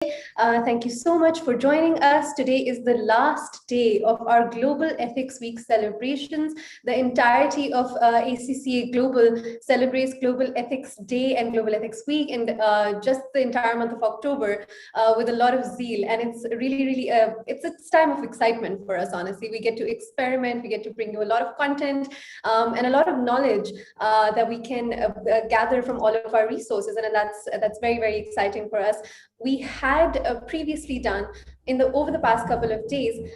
Thank you so much for joining us. Today is the last day of our Global Ethics Week celebrations. The entirety of ACCA Global celebrates Global Ethics Day and Global Ethics Week, and just the entire month of October with a lot of zeal. And it's really, it's a time of excitement for us, honestly. We get to experiment, we get to bring you a lot of content and a lot of knowledge that we can gather from all of our resources. And that's very exciting for us. We had previously done over the past couple of days,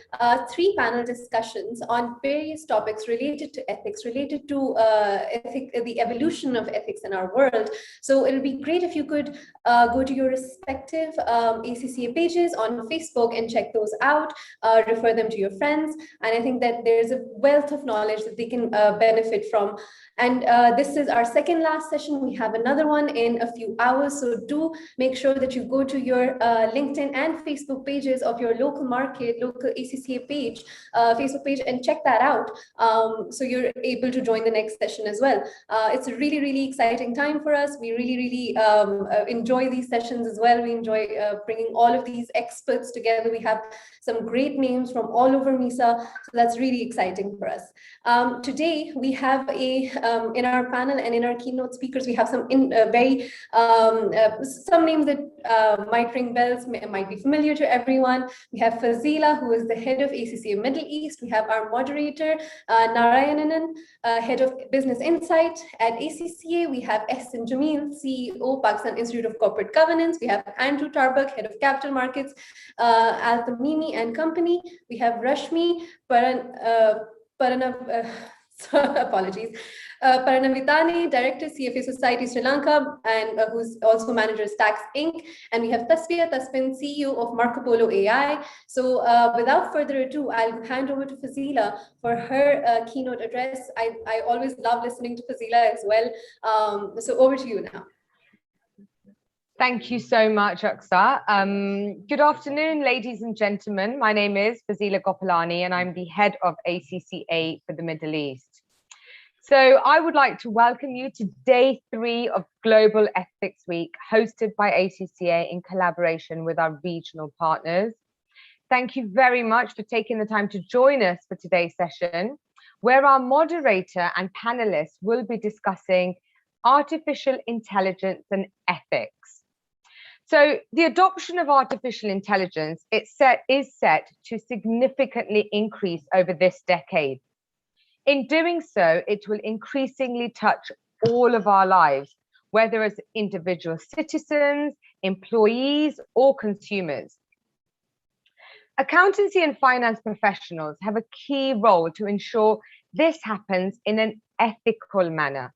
3 panel discussions on various topics related to ethics, related to the evolution of ethics in our world. So it'll be great if you could go to your respective ACCA pages on Facebook and check those out, refer them to your friends. And I think that there's a wealth of knowledge that they can benefit from. And this is our second last session. We have another one in a few hours. So do make sure that you go to your LinkedIn and Facebook pages of your local market, local ACCA page, Facebook page, and check that out. So you're able to join the next session as well. It's a really exciting time for us. We really enjoy these sessions as well. We enjoy bringing all of these experts together. We have some great names from all over MESA. So that's really exciting for us. Today, we have in our panel and in our keynote speakers, we have some some names that might ring bells, might be familiar to everyone. We have Fazila, who is the head of ACCA Middle East. We have our moderator, Narayanan, head of Business Insight at ACCA. We have Ehsan Jamil, CEO, Pakistan Institute of Corporate Governance. We have Andrew Tarbuck, head of Capital Markets, Al Tamimi and Company. We have Rashmi apologies. Paranavitani, Director, CFA Society Sri Lanka, and who's also manages Tax Inc. And we have Tasfiya Tasfin, CEO of Marco Polo AI. So without further ado, I'll hand over to Fazila for her keynote address. I always love listening to Fazila as well. So over to you now. Thank you so much, Aksa. Good afternoon, ladies and gentlemen. My name is Fazila Gopalani, and I'm the head of ACCA for the Middle East. So I would like to welcome you to day 3 of Global Ethics Week, hosted by ACCA in collaboration with our regional partners. Thank you very much for taking the time to join us for today's session, where our moderator and panelists will be discussing artificial intelligence and ethics. So the adoption of artificial intelligence is set to significantly increase over this decade. In doing so, it will increasingly touch all of our lives, whether as individual citizens, employees, or consumers. Accountancy and finance professionals have a key role to ensure this happens in an ethical manner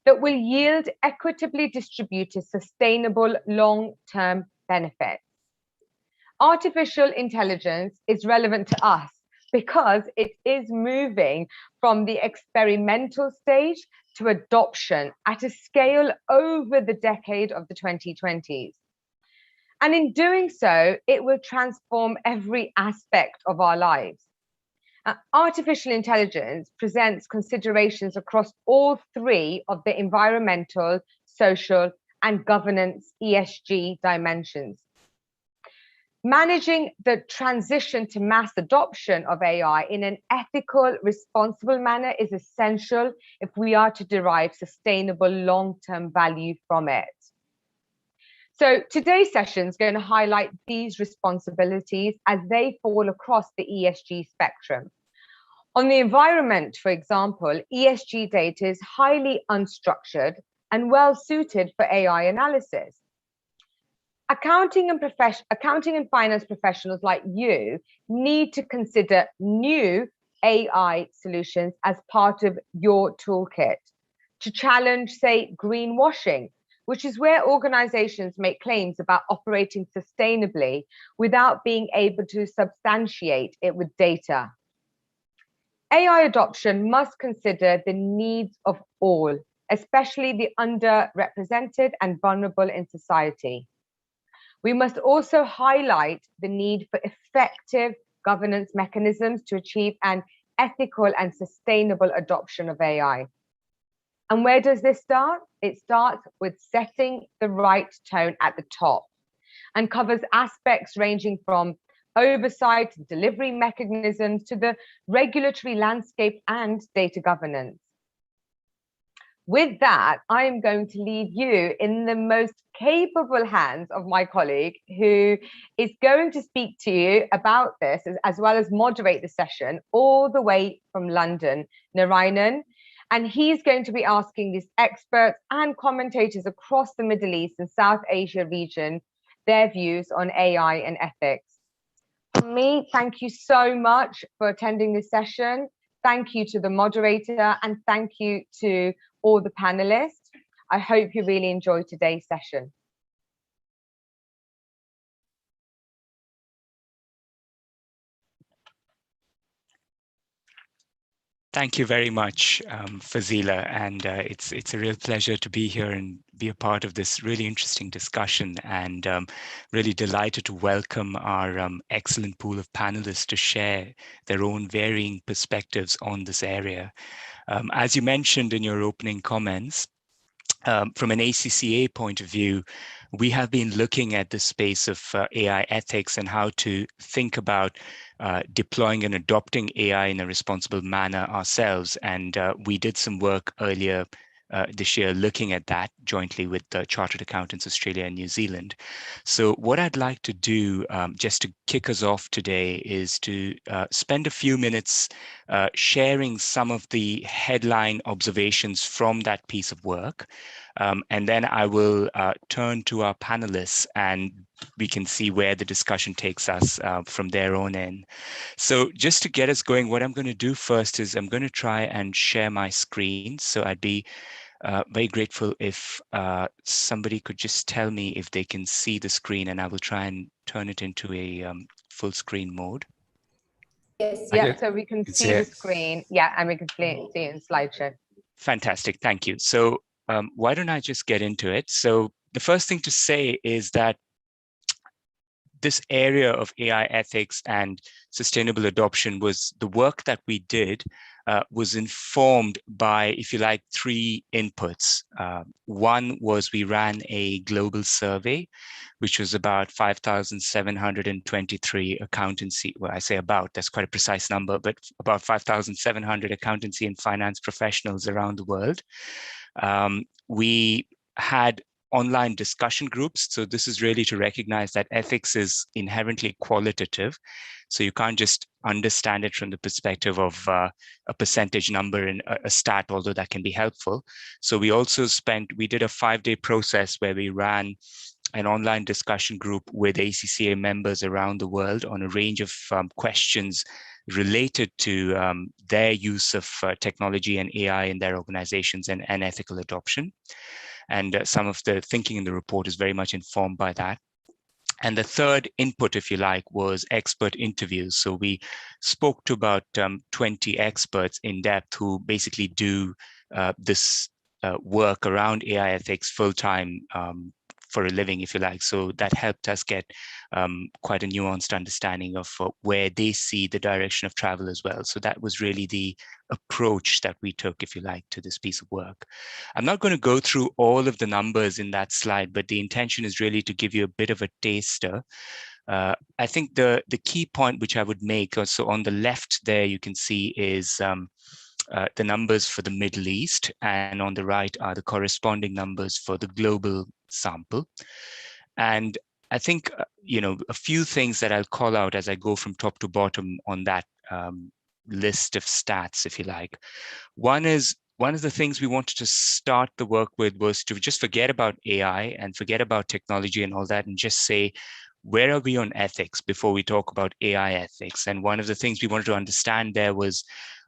that will yield equitably distributed, sustainable long-term benefits. Artificial intelligence is relevant to us because it is moving from the experimental stage to adoption at a scale over the decade of the 2020s. And in doing so, it will transform every aspect of our lives. Artificial intelligence presents considerations across all 3 of the environmental, social, and governance ESG dimensions. Managing the transition to mass adoption of AI in an ethical, responsible manner is essential if we are to derive sustainable long-term value from it. So today's session is going to highlight these responsibilities as they fall across the ESG spectrum. On the environment, for example, ESG data is highly unstructured and well suited for AI analysis. Accounting and finance professionals like you need to consider new AI solutions as part of your toolkit to challenge, say, greenwashing, which is where organizations make claims about operating sustainably without being able to substantiate it with data. AI adoption must consider the needs of all, especially the underrepresented and vulnerable in society. We must also highlight the need for effective governance mechanisms to achieve an ethical and sustainable adoption of AI. And where does this start? It starts with setting the right tone at the top and covers aspects ranging from oversight, delivery mechanisms, to the regulatory landscape and data governance. With that, I am going to leave you in the most capable hands of my colleague, who is going to speak to you about this, as well as moderate the session all the way from London, Narayanan. And he's going to be asking these experts and commentators across the Middle East and South Asia region their views on AI and ethics. From me, thank you so much for attending this session. Thank you to the moderator, and thank you to all the panelists. I hope you really enjoyed today's session. Thank you very much, Fazila, and it's a real pleasure to be here and be a part of this really interesting discussion, and really delighted to welcome our excellent pool of panelists to share their own varying perspectives on this area. As you mentioned in your opening comments, from an ACCA point of view, we have been looking at the space of AI ethics and how to think about deploying and adopting AI in a responsible manner ourselves. And we did some work earlier this year looking at that jointly with the Chartered Accountants Australia and New Zealand. So what I'd like to do just to kick us off today is to spend a few minutes sharing some of the headline observations from that piece of work. And then I will turn to our panelists, and we can see where the discussion takes us from their own end. So just to get us going, what I'm going to do first is I'm going to try and share my screen. So I'd be very grateful if somebody could just tell me if they can see the screen, and I will try and turn it into a full screen mode. Yes. Yeah, so we can see the screen. Yeah, and we can see it in slideshow. Fantastic, thank you. So why don't I just get into it? So the first thing to say is that this area of AI ethics and sustainable adoption was the work that we did was informed by, if you like, three inputs. One was we ran a global survey, which was about 5,723 accountancy, well, I say about, that's quite a precise number, but about 5,700 accountancy and finance professionals around the world. We had online discussion groups. So this is really to recognize that ethics is inherently qualitative. So you can't just understand it from the perspective of a percentage number and a stat, although that can be helpful. So we did a 5-day process where we ran an online discussion group with ACCA members around the world on a range of questions related to their use of technology and AI in their organizations and ethical adoption. And some of the thinking in the report is very much informed by that. And the third input, if you like, was expert interviews. So we spoke to about 20 experts in depth who basically do this work around AI ethics full-time for a living, if you like. So that helped us get quite a nuanced understanding of where they see the direction of travel as well. So that was really the approach that we took, if you like, to this piece of work. I'm not going to go through all of the numbers in that slide, but the intention is really to give you a bit of a taster. I think the key point which I would make, so on the left there, you can see is the numbers for the Middle East, and on the right are the corresponding numbers for the global sample. And I think, a few things that I'll call out as I go from top to bottom on that list of stats, if you like. One of the things we wanted to start the work with was to just forget about AI and forget about technology and all that, and just say, where are we on ethics before we talk about AI ethics? And one of the things we wanted to understand there was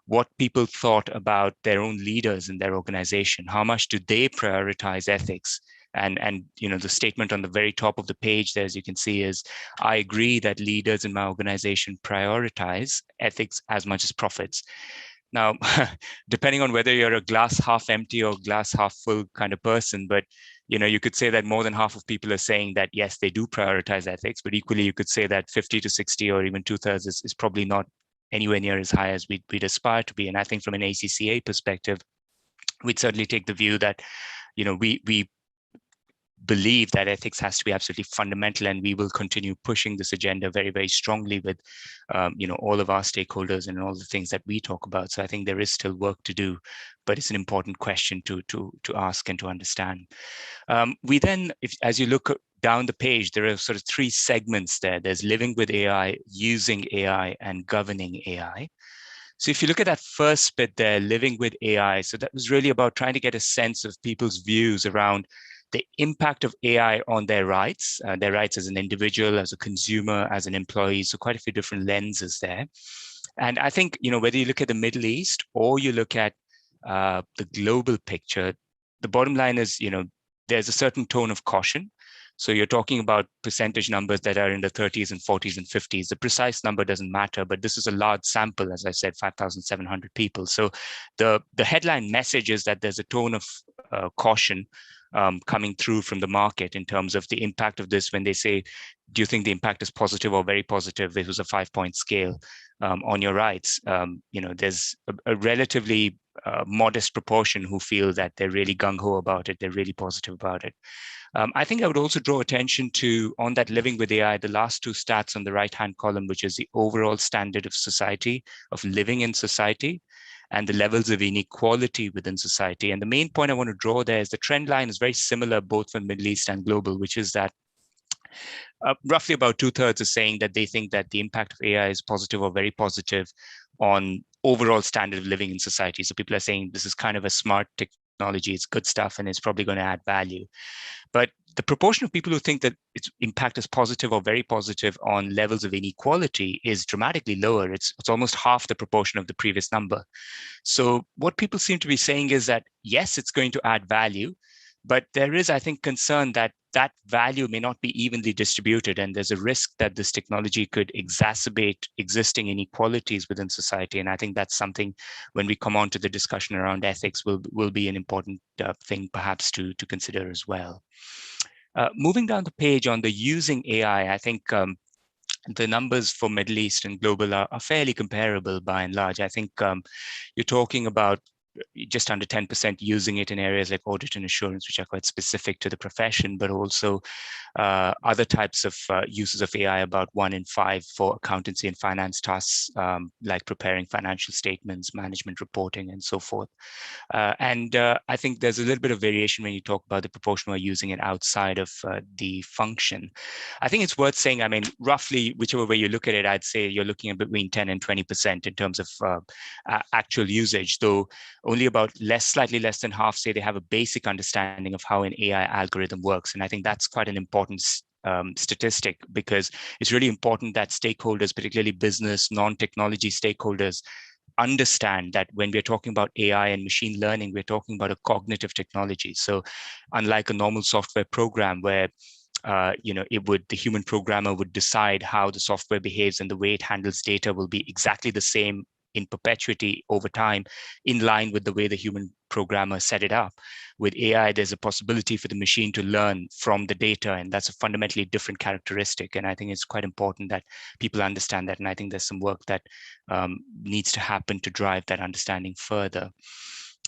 what people thought about their own leaders in their organization. How much do they prioritize ethics? And the statement on the very top of the page there, as you can see, is, I agree that leaders in my organization prioritize ethics as much as profits. Now, depending on whether you're a glass half empty or glass half full kind of person, but you could say that more than half of people are saying that, yes, they do prioritize ethics, but equally you could say that 50 to 60 or even 2/3 is probably not anywhere near as high as we'd aspire to be. And I think from an ACCA perspective, we'd certainly take the view that, we believe that ethics has to be absolutely fundamental, and we will continue pushing this agenda very, very strongly with all of our stakeholders and all the things that we talk about. So I think there is still work to do, but it's an important question to ask and to understand. We then, as you look down the page, there are sort of three segments there. There's living with AI, using AI, and governing AI. So if you look at that first bit there, living with AI, so that was really about trying to get a sense of people's views around the impact of AI on their rights as an individual, as a consumer, as an employee. So quite a few different lenses there. And I think, whether you look at the Middle East or you look at the global picture, the bottom line is, there's a certain tone of caution. So you're talking about percentage numbers that are in the 30s and 40s and 50s. The precise number doesn't matter, but this is a large sample, as I said, 5,700 people. So the headline message is that there's a tone of caution coming through from the market in terms of the impact of this. When they say, do you think the impact is positive or very positive? It was a 5-point scale on your rights. There's a relatively modest proportion who feel that they're really gung-ho about it. They're really positive about it. I think I would also draw attention to, on that living with AI, the last two stats on the right-hand column, which is the overall standard of society, of living in society, and the levels of inequality within society. And the main point I want to draw there is the trend line is very similar both for Middle East and global, which is that roughly about 2/3 are saying that they think that the impact of AI is positive or very positive on overall standard of living in society. So people are saying this is kind of a smart technology, it's good stuff, and it's probably going to add value. But the proportion of people who think that its impact is positive or very positive on levels of inequality is dramatically lower. It's almost half the proportion of the previous number. So what people seem to be saying is that, yes, it's going to add value, but there is, I think, concern that that value may not be evenly distributed, and there's a risk that this technology could exacerbate existing inequalities within society. And I think that's something, when we come on to the discussion around ethics, will be an important thing perhaps to consider as well. Moving down the page on the using AI, I think the numbers for Middle East and global are fairly comparable by and large. I think you're talking about just under 10% using it in areas like audit and assurance, which are quite specific to the profession, but also other types of uses of AI, about 1 in 5 for accountancy and finance tasks, like preparing financial statements, management reporting, and so forth. And I think there's a little bit of variation when you talk about the proportion who are using it outside of the function. I think it's worth saying, I mean, roughly, whichever way you look at it, I'd say you're looking at between 10 and 20% in terms of actual usage, though only about slightly less than half say they have a basic understanding of how an AI algorithm works. And I think that's quite an important statistic, because it's really important that stakeholders, particularly business, non-technology stakeholders, understand that when we're talking about AI and machine learning, we're talking about a cognitive technology. So unlike a normal software program where the human programmer would decide how the software behaves and the way it handles data will be exactly the same in perpetuity over time, in line with the way the human programmer set it up. With AI, there's a possibility for the machine to learn from the data, and that's a fundamentally different characteristic. And I think it's quite important that people understand that. And I think there's some work that needs to happen to drive that understanding further.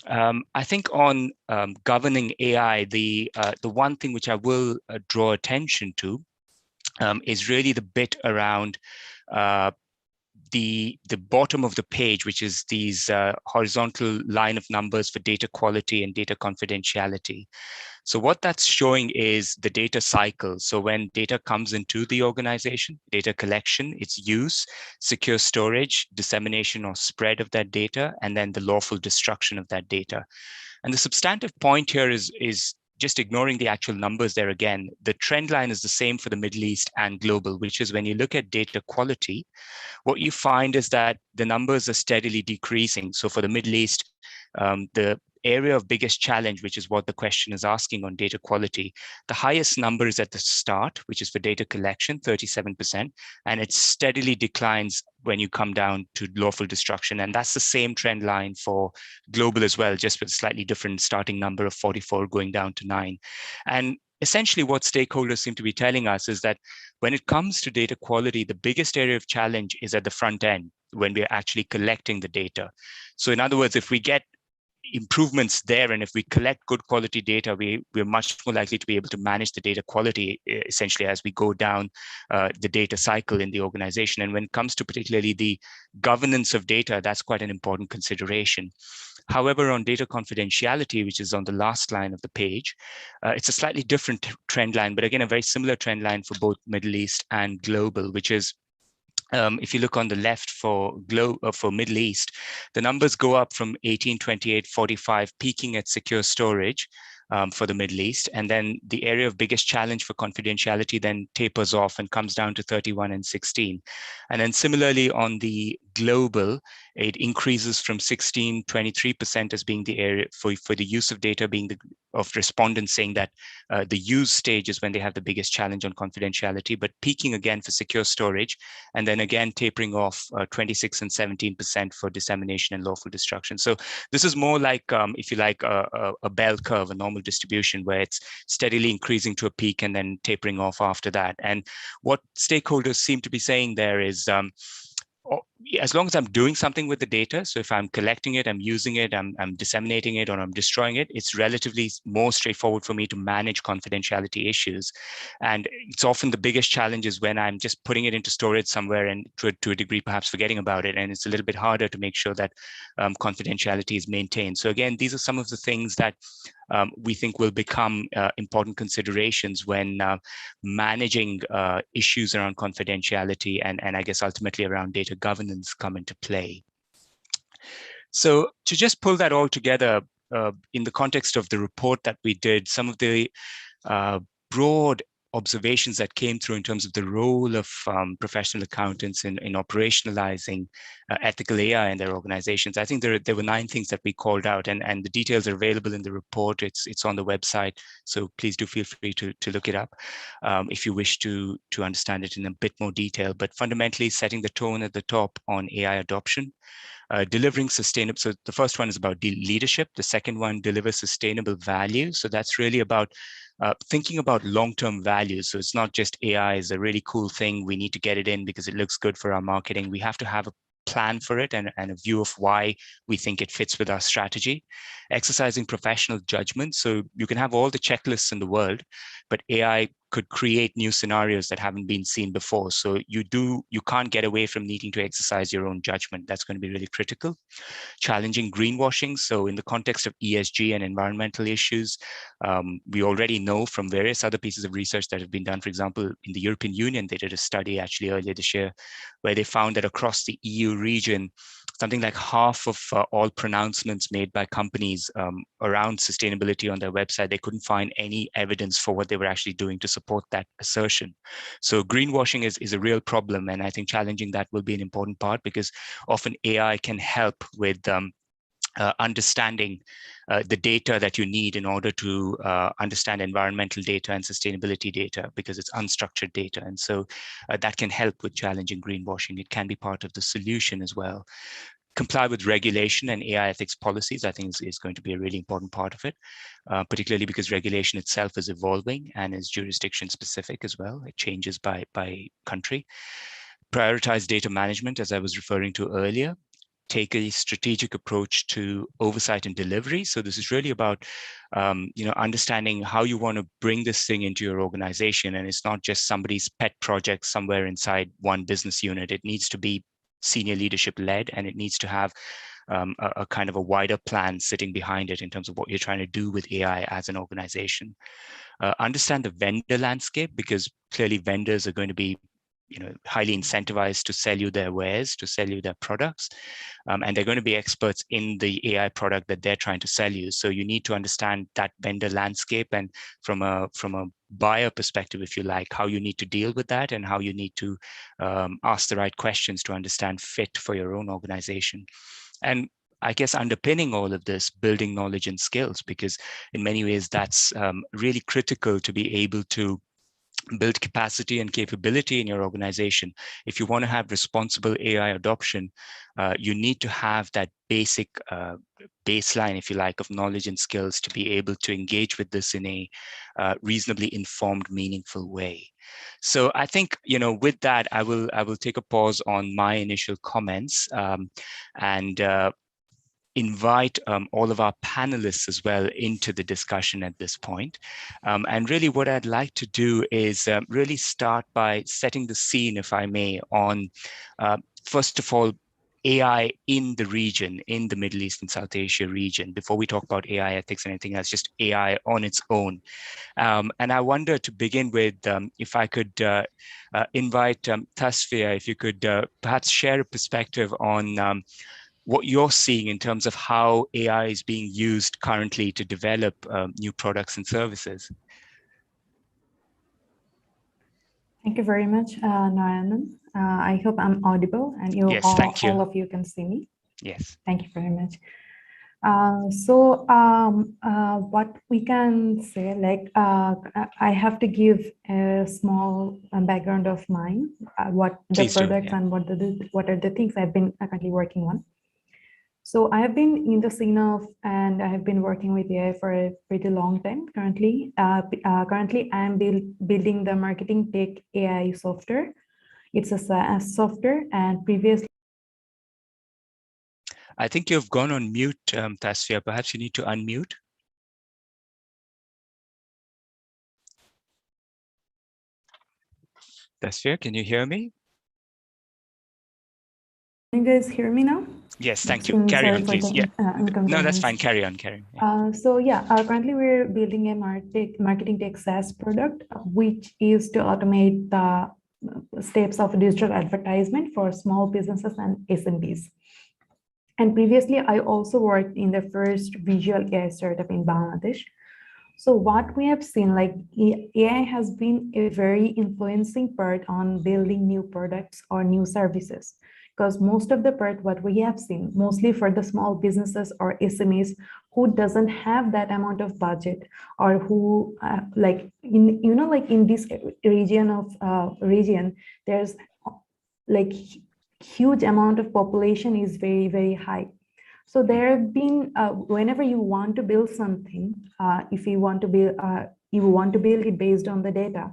I think on governing AI, the one thing which I will draw attention to is really the bit around the bottom of the page, which is these horizontal line of numbers for data quality and data confidentiality. So what that's showing is the data cycle. So when data comes into the organization, data collection, its use, secure storage, dissemination or spread of that data, and then the lawful destruction of that data. And the substantive point here is just ignoring the actual numbers there again. The trend line is the same for the Middle East and global, which is when you look at data quality, what you find is that the numbers are steadily decreasing. So for the Middle East, the area of biggest challenge, which is what the question is asking on data quality, the highest number is at the start, which is for data collection, 37%, and it steadily declines when you come down to lawful destruction. And that's the same trend line for global as well, just with a slightly different starting number of 44 going down to 9. And essentially what stakeholders seem to be telling us is that when it comes to data quality, the biggest area of challenge is at the front end when we're actually collecting the data. So in other words, if we get improvements there. And if we collect good quality data, we're much more likely to be able to manage the data quality essentially as we go down the data cycle in the organization. And when it comes to particularly the governance of data, that's quite an important consideration. However, on data confidentiality, which is on the last line of the page, it's a slightly different trend line, but again, a very similar trend line for both Middle East and global, which is if you look on the left for Middle East, the numbers go up from 18, 28, 45, peaking at secure storage for the Middle East. And then the area of biggest challenge for confidentiality then tapers off and comes down to 31 and 16. And then similarly on the global, it increases from 16, 23% as being the area for the use of data being of respondents saying that the use stage is when they have the biggest challenge on confidentiality, but peaking again for secure storage, and then again tapering off 26 and 17% for dissemination and lawful destruction. So this is more like, if you like, a bell curve, a normal distribution where it's steadily increasing to a peak and then tapering off after that. And what stakeholders seem to be saying there is, as long as I'm doing something with the data, so if I'm collecting it, I'm using it, I'm disseminating it, or I'm destroying it, it's relatively more straightforward for me to manage confidentiality issues. And it's often the biggest challenge is when I'm just putting it into storage somewhere and to a degree, perhaps forgetting about it. And it's a little bit harder to make sure that confidentiality is maintained. So again, these are some of the things that we think will become important considerations when managing issues around confidentiality and I guess ultimately around data governance come into play. So to just pull that all together in the context of the report that we did, some of the broad observations that came through in terms of the role of professional accountants in operationalizing ethical AI in their organizations. I think there were 9 things that we called out, and the details are available in the report. It's on the website, so please do feel free to look it up if you wish to understand it in a bit more detail. But fundamentally, setting the tone at the top on AI adoption, delivering sustainable. So the first one is about leadership. The second one, deliver sustainable value. So that's really about thinking about long-term value. So it's not just AI is a really cool thing. We need to get it in because it looks good for our marketing. We have to have a plan for it and a view of why we think it fits with our strategy. Exercising professional judgment. So you can have all the checklists in the world, but AI could create new scenarios that haven't been seen before. So you can't get away from needing to exercise your own judgment. That's going to be really critical. Challenging greenwashing. So in the context of ESG and environmental issues, we already know from various other pieces of research that have been done. For example, in the European Union, they did a study actually earlier this year where they found that across the EU region, something like half of all pronouncements made by companies around sustainability on their website, they couldn't find any evidence for what they were actually doing to support that assertion. So greenwashing is a real problem. And I think challenging that will be an important part because often AI can help with understanding the data that you need in order to understand environmental data and sustainability data because it's unstructured data. And so that can help with challenging greenwashing. It can be part of the solution as well. Comply with regulation and AI ethics policies, I think is going to be a really important part of it, particularly because regulation itself is evolving and is jurisdiction specific as well. It changes by country. Prioritize data management, as I was referring to earlier. Take a strategic approach to oversight and delivery. So this is really about understanding how you want to bring this thing into your organization. And it's not just somebody's pet project somewhere inside one business unit. It needs to be senior leadership led, and it needs to have a kind of a wider plan sitting behind it in terms of what you're trying to do with AI as an organization. Understand the vendor landscape, because clearly vendors are going to be highly incentivized to sell you their wares, to sell you their products. And they're going to be experts in the AI product that they're trying to sell you. So you need to understand that vendor landscape, and from a buyer perspective, if you like, how you need to deal with that and how you need to ask the right questions to understand fit for your own organization. And I guess underpinning all of this, building knowledge and skills, because in many ways that's really critical to be able to build capacity and capability in your organization. If you want to have responsible AI adoption, you need to have that basic baseline, if you like, of knowledge and skills to be able to engage with this in a reasonably informed, meaningful way. So I think, with that, I will take a pause on my initial comments and invite all of our panelists as well into the discussion at this point. And really what I'd like to do is really start by setting the scene, if I may, on first of all, AI in the region, in the Middle East and South Asia region, before we talk about AI ethics and anything else, just AI on its own. And I wonder, to begin with, if I could invite Tasfia, if you could perhaps share a perspective on what you're seeing in terms of how AI is being used currently to develop new products and services. Thank you very much, Narayanan. I hope I'm audible and you, yes, thank you. all of you can see me. Yes. Thank you very much. What we can say, like, I have to give a small background of mine, what the Please products do, yeah. and what are the things I've been currently working on. So I have been in the scene of, and I have been working with AI for a pretty long time. Currently, I am building the marketing tech AI software. It's a SaaS software, and previously. I think you've gone on mute, Tasfia. Perhaps you need to unmute. Tasfia, can you hear me? Can you guys hear me now? Yes, thank you. Carry on, please. Yeah. No, that's fine. Carry on, carry on. Yeah. Currently we're building a marketing tech SaaS product, which is to automate the steps of digital advertisement for small businesses and SMBs. And previously, I also worked in the first visual AI startup in Bangladesh. So what we have seen, like, AI has been a very influencing part on building new products or new services. Because most of the part, what we have seen, mostly for the small businesses or SMEs who doesn't have that amount of budget, or who like in this region, there's like huge amount of population is very, very high. So there have been whenever you want to build something, if you want to build it based on the data.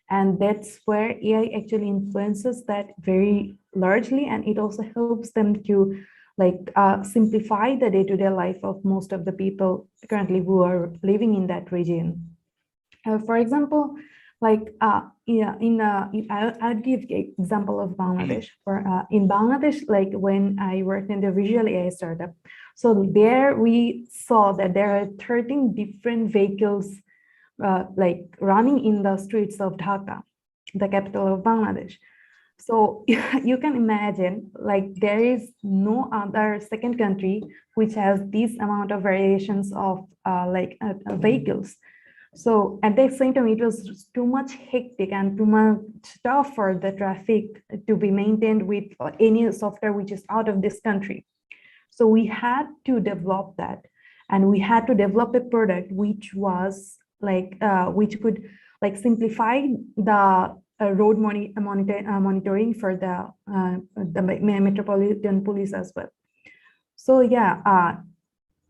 And that's where AI actually influences that very largely, and it also helps them to simplify the day-to-day life of most of the people currently who are living in that region. For example, I'll give an example of Bangladesh. In Bangladesh, like when I worked in the visual AI startup, so there we saw that there are 13 different vehicles running in the streets of Dhaka, the capital of Bangladesh. So you can imagine, like, there is no other second country which has this amount of variations of vehicles. So at the same time, it was too much hectic and too much tough for the traffic to be maintained with any software which is out of this country. So we had to develop that, and we had to develop a product which was which could simplify the road monitoring for the metropolitan police as well. So yeah,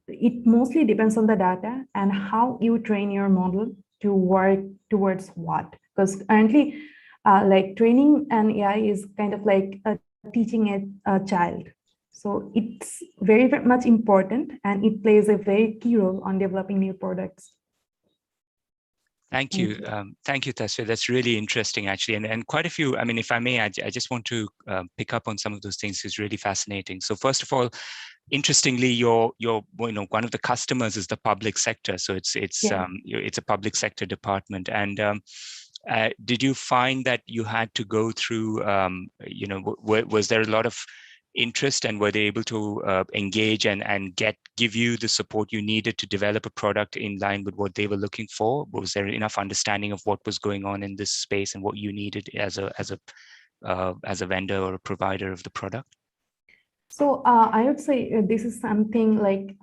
it mostly depends on the data and how you train your model to work towards what. Because currently, training an AI is kind of like teaching a child. So it's very, very much important, and it plays a very key role on developing new products. Thank you. Thank you, Tasfia. That's really interesting, actually. And quite a few, I mean, if I may, I just want to pick up on some of those things. It's really fascinating. So first of all, interestingly, your one of the customers is the public sector. So it's a public sector department. And did you find that you had to go through, was there a lot of interest, and were they able to engage and give you the support you needed to develop a product in line with what they were looking for? Was there enough understanding of what was going on in this space and what you needed as a vendor or a provider of the product? So I would say this is something like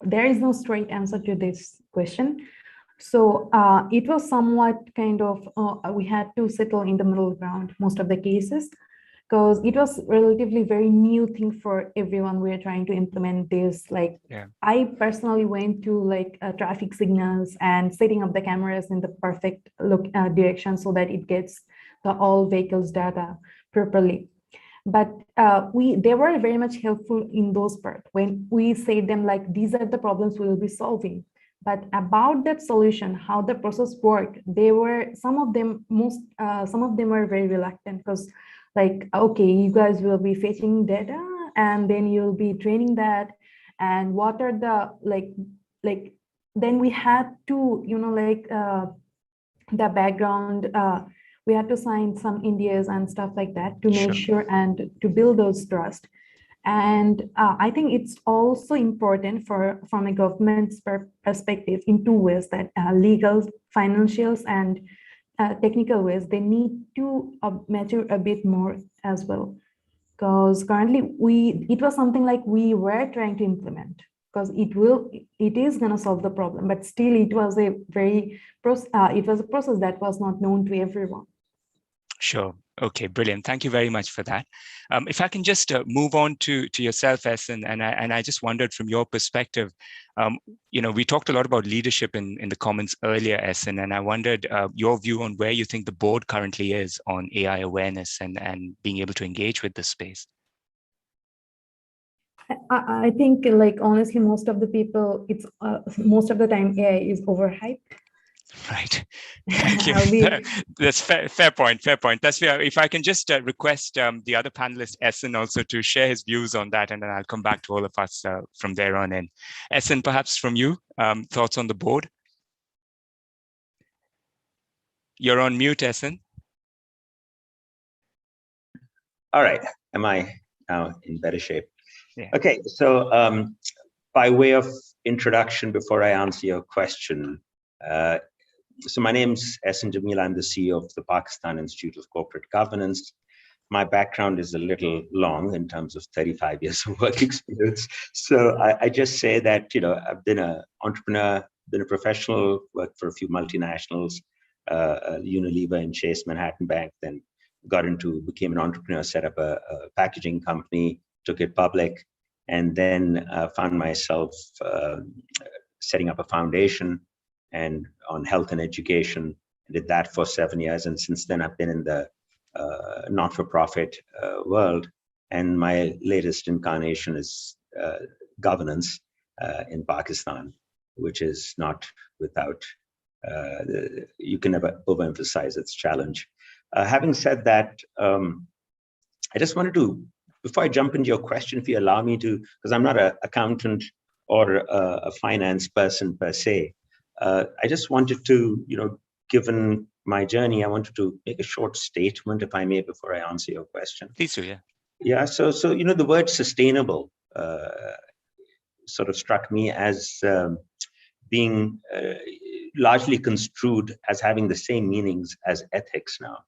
there is no straight answer to this question. So it was somewhat kind of we had to settle in the middle ground most of the cases, because it was relatively very new thing for everyone. We are trying to implement this. I personally went to traffic signals and setting up the cameras in the perfect direction so that it gets the all vehicles data properly. But they were very much helpful in those parts when we say them like, these are the problems we will be solving. But about that solution, how the process worked, some of them were very reluctant, because like, okay, you guys will be fetching data and then you'll be training that, and what are the like then we had to, the background, we had to sign some NDAs and stuff like that to make sure and to build those trust. And I think it's also important from a government's perspective in two ways, that legal, financials, and technical ways, they need to mature a bit more as well. Because currently it was something like we were trying to implement, because it is going to solve the problem, but still it was a process that was not known to everyone. Sure. Okay, brilliant. Thank you very much for that. If I can just move on to yourself, Essen, and I just wondered from your perspective, we talked a lot about leadership in the comments earlier, Essen, and I wondered your view on where you think the board currently is on AI awareness and being able to engage with this space. I think, like, honestly, most of the people, most of the time AI is overhyped. Right. Thank you. That's fair point. That's fair. If I can just request the other panelist, Essen, also to share his views on that, and then I'll come back to all of us from there on in. Essen, perhaps from you, thoughts on the board? You're on mute, Essen. All right. Am I now in better shape? Yeah. Okay. So by way of introduction, before I answer your question, so my name's Essen Jamil. I'm the CEO of the Pakistan Institute of Corporate Governance. My background is a little long in terms of 35 years of work experience. So I just say that, I've been an entrepreneur, been a professional, worked for a few multinationals, Unilever and Chase Manhattan Bank, then became an entrepreneur, set up a packaging company, took it public, and then found myself setting up a foundation and on health and education. I did that for 7 years. And since then, I've been in the not-for-profit world. And my latest incarnation is governance in Pakistan, which is not without, you can never overemphasize its challenge. Having said that, I just wanted to, before I jump into your question, if you allow me to, because I'm not an accountant or a finance person per se, I just wanted to, given my journey, I wanted to make a short statement, if I may, before I answer your question. Please do, yeah. Yeah, so the word sustainable sort of struck me as being largely construed as having the same meanings as ethics now.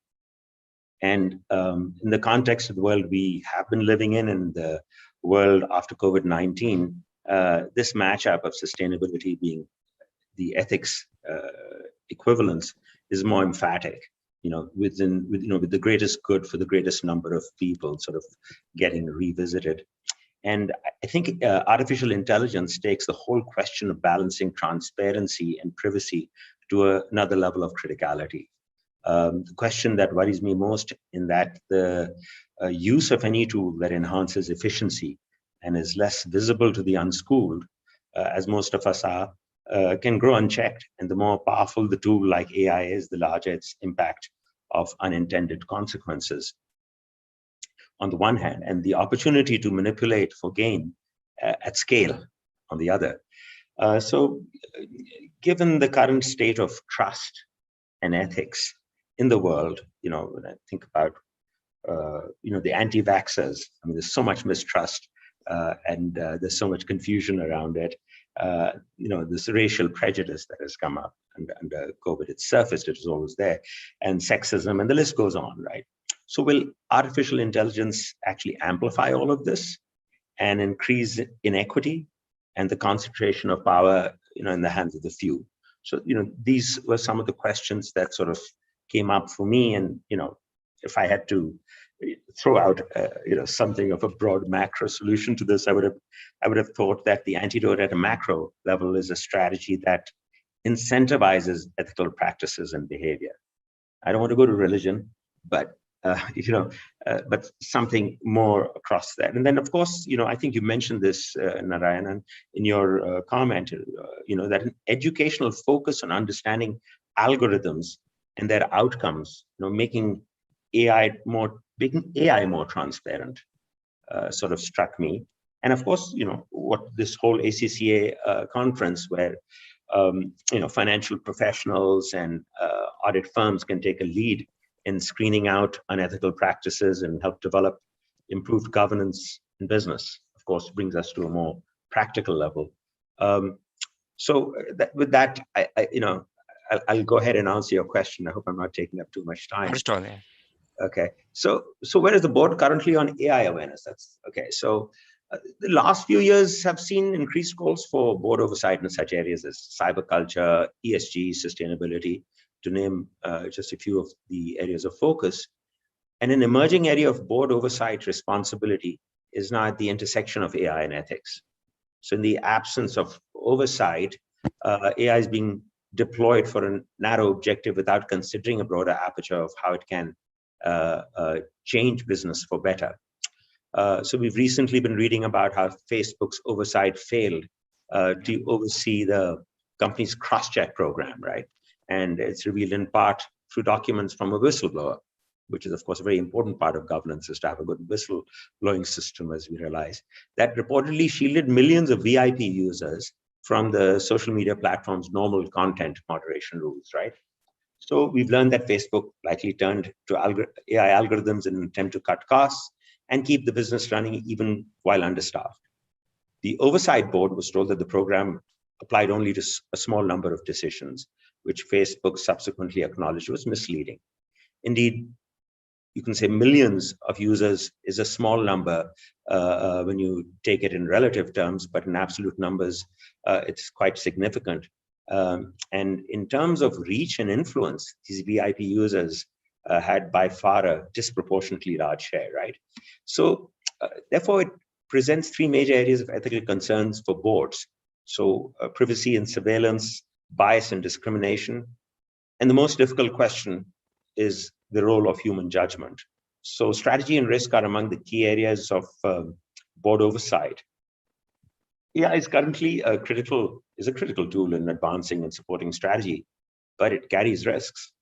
And in the context of the world we have been living in the world after COVID-19, this matchup of sustainability being the ethics equivalence is more emphatic, with the greatest good for the greatest number of people sort of getting revisited. And I think artificial intelligence takes the whole question of balancing transparency and privacy to another level of criticality. The question that worries me most in that the use of any tool that enhances efficiency and is less visible to the unschooled, as most of us are, can grow unchecked. And the more powerful the tool like AI is, the larger its impact of unintended consequences on the one hand, and the opportunity to manipulate for gain at scale on the other. So given the current state of trust and ethics in the world, when I think about, the anti-vaxxers, I mean, there's so much mistrust and there's so much confusion around it. This racial prejudice that has come up under COVID, it's surfaced, it was always there, and sexism, and the list goes on, right? So will artificial intelligence actually amplify all of this and increase inequity and the concentration of power, in the hands of the few? So, these were some of the questions that sort of came up for me. And, if I had to throw out, something of a broad macro solution to this, I would have thought that the antidote at a macro level is a strategy that incentivizes ethical practices and behavior. I don't want to go to religion, but but something more across that. And then, of course, I think you mentioned this, Narayanan, in your comment, that an educational focus on understanding algorithms and their outcomes, making making AI more transparent, sort of struck me. And of course, what this whole ACCA conference, where financial professionals and audit firms can take a lead in screening out unethical practices and help develop improved governance in business, of course, brings us to a more practical level. With that, I'll go ahead and answer your question. I hope I'm not taking up too much time. Okay. So where is the board currently on AI awareness? That's okay. So the last few years have seen increased calls for board oversight in such areas as cyber culture, ESG, sustainability, to name just a few of the areas of focus. And an emerging area of board oversight responsibility is now at the intersection of AI and ethics. So in the absence of oversight, AI is being deployed for a narrow objective without considering a broader aperture of how it can change business for better. So we've recently been reading about how Facebook's oversight failed to oversee the company's cross-check program, right? And it's revealed in part through documents from a whistleblower, which is, of course, a very important part of governance, is to have a good whistleblowing system, as we realize. That reportedly shielded millions of VIP users from the social media platform's normal content moderation rules, right? So we've learned that Facebook likely turned to AI algorithms in an attempt to cut costs and keep the business running even while understaffed. The oversight board was told that the program applied only to a small number of decisions, which Facebook subsequently acknowledged was misleading. Indeed, you can say millions of users is a small number when you take it in relative terms, but in absolute numbers, it's quite significant. And in terms of reach and influence, these VIP users had by far a disproportionately large share, right? So therefore, it presents three major areas of ethical concerns for boards. So privacy and surveillance, bias and discrimination. And the most difficult question is the role of human judgment. So strategy and risk are among the key areas of board oversight. AI is currently a critical tool in advancing and supporting strategy, but it carries risks.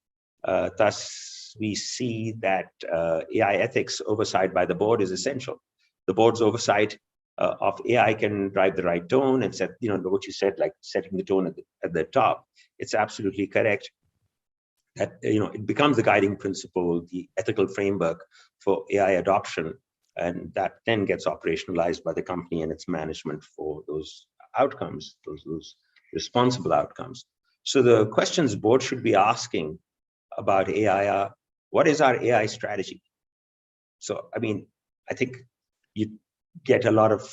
Thus, we see that AI ethics oversight by the board is essential. The board's oversight of AI can drive the right tone and set, what you said, like setting the tone at the top. It's absolutely correct that, it becomes the guiding principle, the ethical framework for AI adoption, and that then gets operationalized by the company and its management for those outcomes, those responsible outcomes. So the questions board should be asking about AI are, what is our AI strategy? So, I think you get a lot of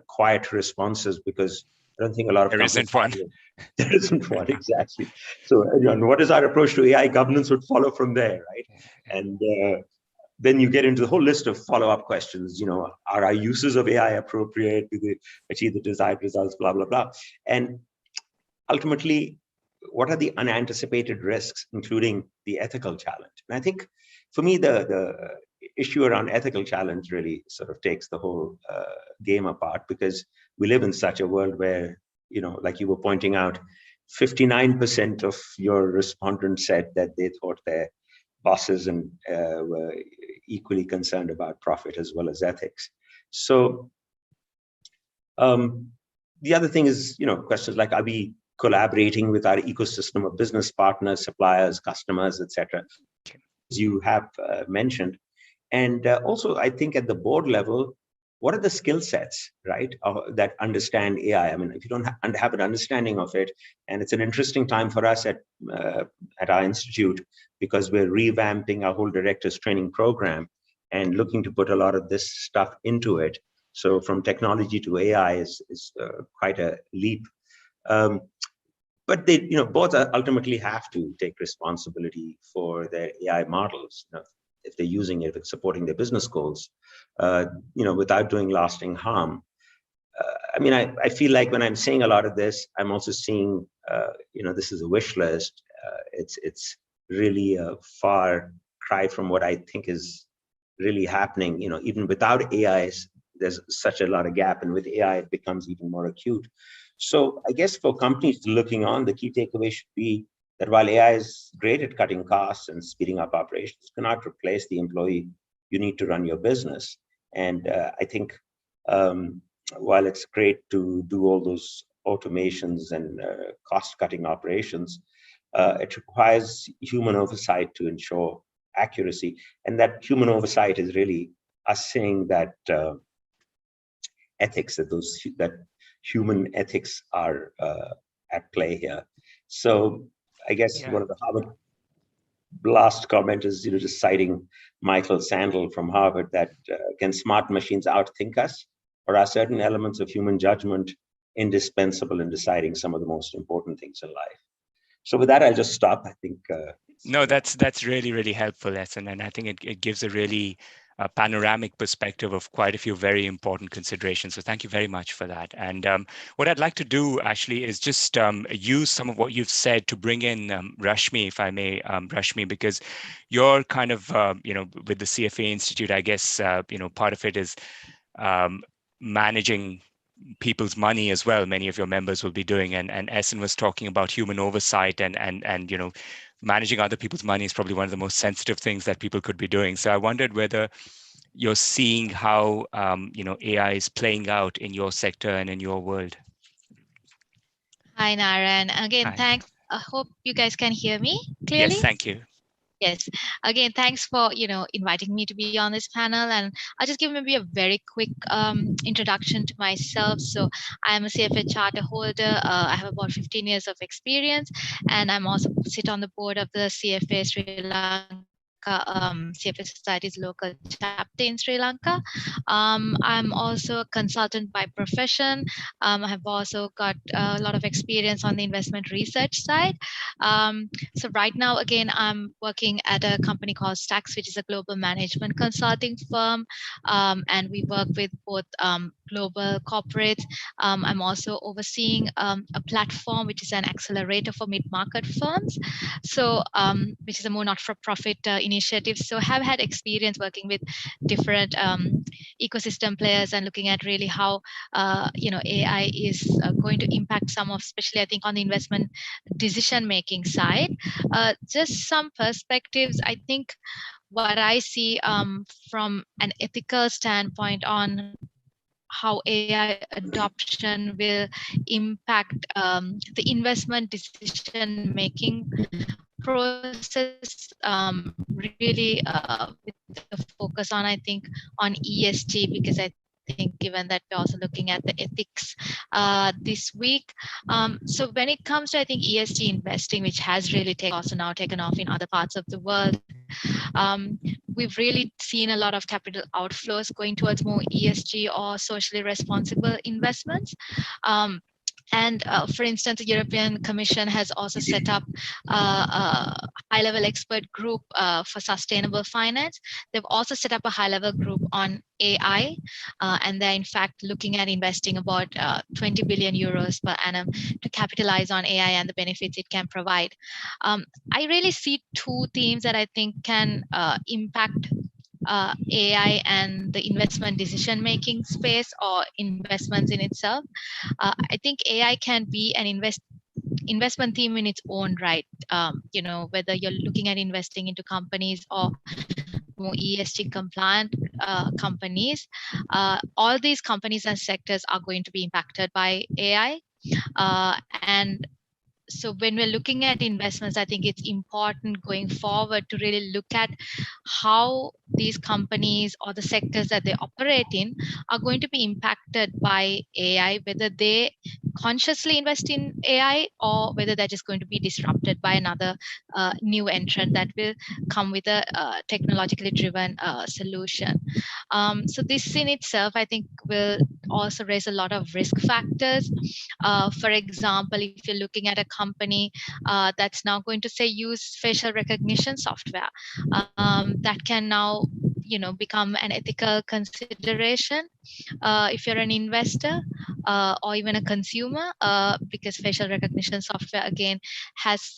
quiet responses because I don't think a lot of there isn't one. There isn't one, exactly. So, what is our approach to AI governance would follow from there, right? And then you get into the whole list of follow-up questions. Are our uses of AI appropriate? Do they achieve the desired results? Blah, blah, blah. And ultimately, what are the unanticipated risks, including the ethical challenge? And I think, for me, the issue around ethical challenge really sort of takes the whole game apart, because we live in such a world where, like you were pointing out, 59% of your respondents said that they thought their bosses and were equally concerned about profit as well as ethics. So the other thing is, questions like, are we collaborating with our ecosystem of business partners, suppliers, customers, etc., as you have mentioned? And also, I think at the board level, what are the skill sets, right, that understand AI? If you don't have an understanding of it, and it's an interesting time for us at our institute, because we're revamping our whole directors training program and looking to put a lot of this stuff into it. So from technology to AI is quite a leap. But they, both ultimately have to take responsibility for their AI models. If they're using it, if it's supporting their business goals, without doing lasting harm. I feel like when I'm saying a lot of this, I'm also seeing, this is a wish list. It's really a far cry from what I think is really happening. Even without AI, there's such a lot of gap, and with AI, it becomes even more acute. So I guess for companies looking on, the key takeaway should be that while AI is great at cutting costs and speeding up operations, it cannot replace the employee you need to run your business. And I think while it's great to do all those automations and cost-cutting operations, it requires human oversight to ensure accuracy. And that human oversight is really us saying that ethics, that human ethics are at play here. So I guess one of the Harvard last comment is, just citing Michael Sandel from Harvard, that can smart machines outthink us, or are certain elements of human judgment indispensable in deciding some of the most important things in life? So with that, I'll just stop. I think. No, that's really, really helpful, Essen. And I think it gives a really panoramic perspective of quite a few very important considerations. So thank you very much for that. And what I'd like to do actually is just use some of what you've said to bring in Rashmi, if I may, Rashmi, because you're kind of, with the CFA Institute, I guess, part of it is managing people's money as well. Many of your members will be doing, and Essen was talking about human oversight, and managing other people's money is probably one of the most sensitive things that people could be doing. So I wondered whether you're seeing how AI is playing out in your sector and in your world. Hi, Naren. Again, Hi. Thanks. I hope you guys can hear me clearly. Yes, thank you. Yes. Again, thanks for inviting me to be on this panel, and I'll just give maybe a very quick introduction to myself. So I am a CFA charter holder. I have about 15 years of experience, and I'm also sit on the board of the CFA Sri Lanka. CFA Society's local chapter in Sri Lanka. I'm also a consultant by profession. I have also got a lot of experience on the investment research side. So right now, again, I'm working at a company called Stax, which is a global management consulting firm. And we work with both global corporates. I'm also overseeing a platform, which is an accelerator for mid-market firms. So which is a more not-for-profit initiative. So I have had experience working with different ecosystem players and looking at really how AI is going to impact some of, especially I think on the investment decision-making side. Just some perspectives. I think what I see from an ethical standpoint on how AI adoption will impact the investment decision-making process, really with the focus on, I think, on ESG, because I think given that we're also looking at the ethics this week. So when it comes to, I think, ESG investing, which has really now taken off in other parts of the world, we've really seen a lot of capital outflows going towards more ESG or socially responsible investments. And for instance, the European Commission has also set up a high-level expert group for sustainable finance. They've also set up a high-level group on AI, and they're in fact looking at investing about 20 billion euros per annum to capitalize on AI and the benefits it can provide. I really see two themes that I think can impact AI and the investment decision-making space or investments in itself. I think AI can be an investment theme in its own right. Whether you're looking at investing into companies or more ESG compliant companies, all these companies and sectors are going to be impacted by AI. And so when we're looking at investments, I think it's important going forward to really look at how these companies or the sectors that they operate in are going to be impacted by AI, whether they consciously invest in AI or whether they're just going to be disrupted by another new entrant that will come with a technologically driven solution. So this in itself, I think, will also raise a lot of risk factors. For example, if you're looking at a company that's now going to say use facial recognition software that can now become an ethical consideration if you're an investor or even a consumer, because facial recognition software again has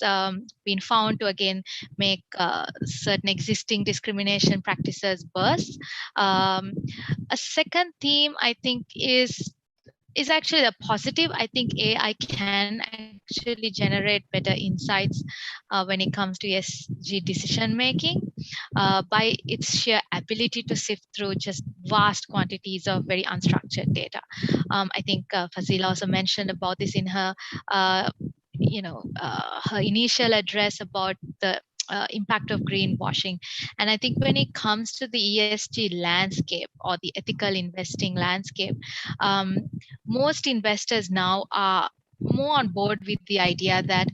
been found to again make certain existing discrimination practices worse. A second theme I think is actually a positive. I think AI can actually generate better insights when it comes to ESG decision making by its sheer ability to sift through just vast quantities of very unstructured data. I think Fazila also mentioned about this in her, her initial address about the impact of greenwashing. And I think when it comes to the ESG landscape or the ethical investing landscape, most investors now are more on board with the idea that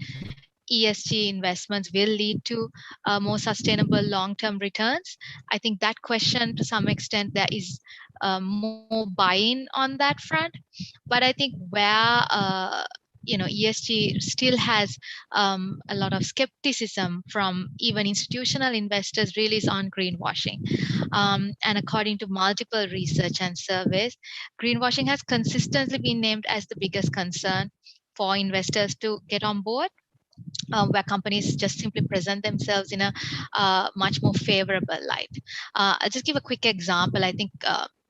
ESG investments will lead to more sustainable long-term returns. I think that question, to some extent, there is more buy-in on that front. But I think where ESG still has a lot of skepticism from even institutional investors really is on greenwashing. And according to multiple research and surveys, greenwashing has consistently been named as the biggest concern for investors to get on board. Where companies just simply present themselves in a much more favorable light. I'll just give a quick example. I think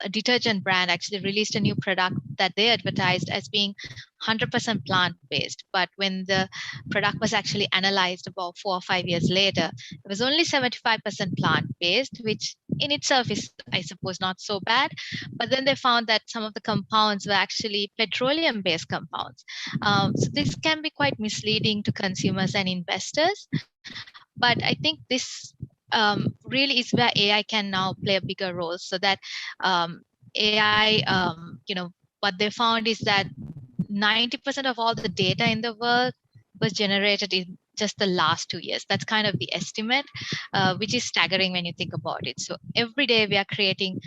a detergent brand actually released a new product that they advertised as being 100% plant-based. But when the product was actually analyzed about 4 or 5 years later, it was only 75% plant-based, which in itself is, I suppose, not so bad. But then they found that some of the compounds were actually petroleum-based compounds. So this can be quite misleading to consumers and investors. But I think this really is where AI can now play a bigger role, so that AI, what they found is that 90% of all the data in the world was generated in just the last 2 years. That's kind of the estimate, which is staggering when you think about it. So every day we are creating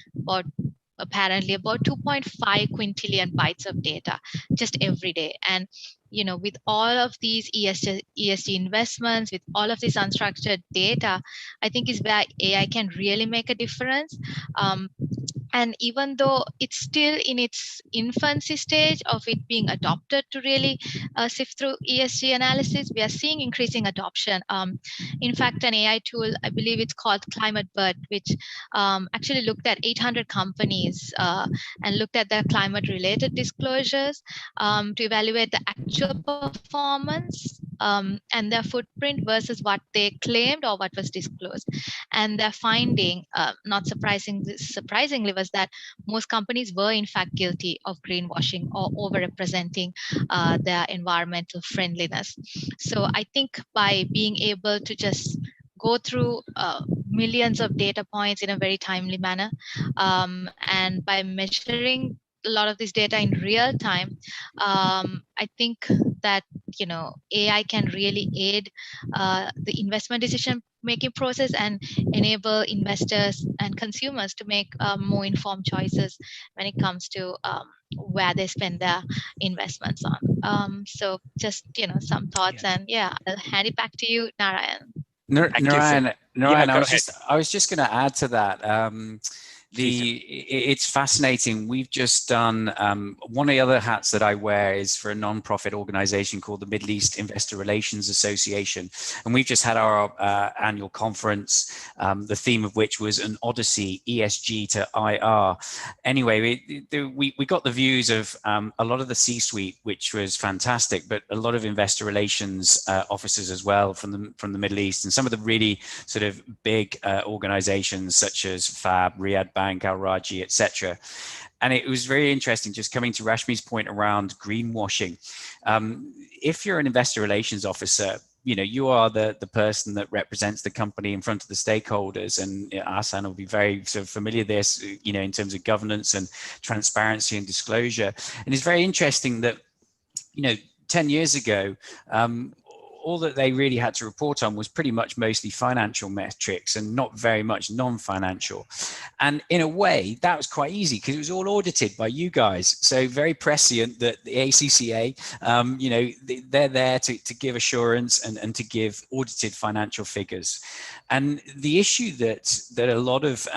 apparently about 2.5 quintillion bytes of data just every day. And with all of these ESG investments, with all of this unstructured data, I think is where AI can really make a difference. And even though it's still in its infancy stage of it being adopted to really sift through ESG analysis, we are seeing increasing adoption. In fact, an AI tool, I believe it's called Climate Bird, which actually looked at 800 companies and looked at their climate-related disclosures to evaluate the actual performance and their footprint versus what they claimed or what was disclosed. And their finding, not surprisingly, was that most companies were in fact guilty of greenwashing or overrepresenting their environmental friendliness. So I think by being able to just go through millions of data points in a very timely manner, and by measuring a lot of this data in real time, I think that AI can really aid the investment decision making process and enable investors and consumers to make more informed choices when it comes to where they spend their investments on. So just some thoughts, and I'll hand it back to you, Narayan. Narayan, I was just going to add to that. It's fascinating. We've just done one of the other hats that I wear is for a non-profit organization called the Middle East Investor Relations Association, and we've just had our annual conference, the theme of which was an Odyssey, ESG to IR. Anyway, we got the views of a lot of the C-suite, which was fantastic, but a lot of investor relations officers as well from the Middle East, and some of the really sort of big organizations such as FAB, Riyadh Bank, Al Raji, etc. And it was very interesting, just coming to Rashmi's point around greenwashing. If you're an investor relations officer, you are the person that represents the company in front of the stakeholders, and Ahsan will be very sort of familiar with this, in terms of governance and transparency and disclosure. And it's very interesting that, 10 years ago, all that they really had to report on was pretty much mostly financial metrics and not very much non-financial. And in a way, that was quite easy because it was all audited by you guys. So very prescient that the ACCA, they're there to give assurance and to give audited financial figures. And the issue that a lot of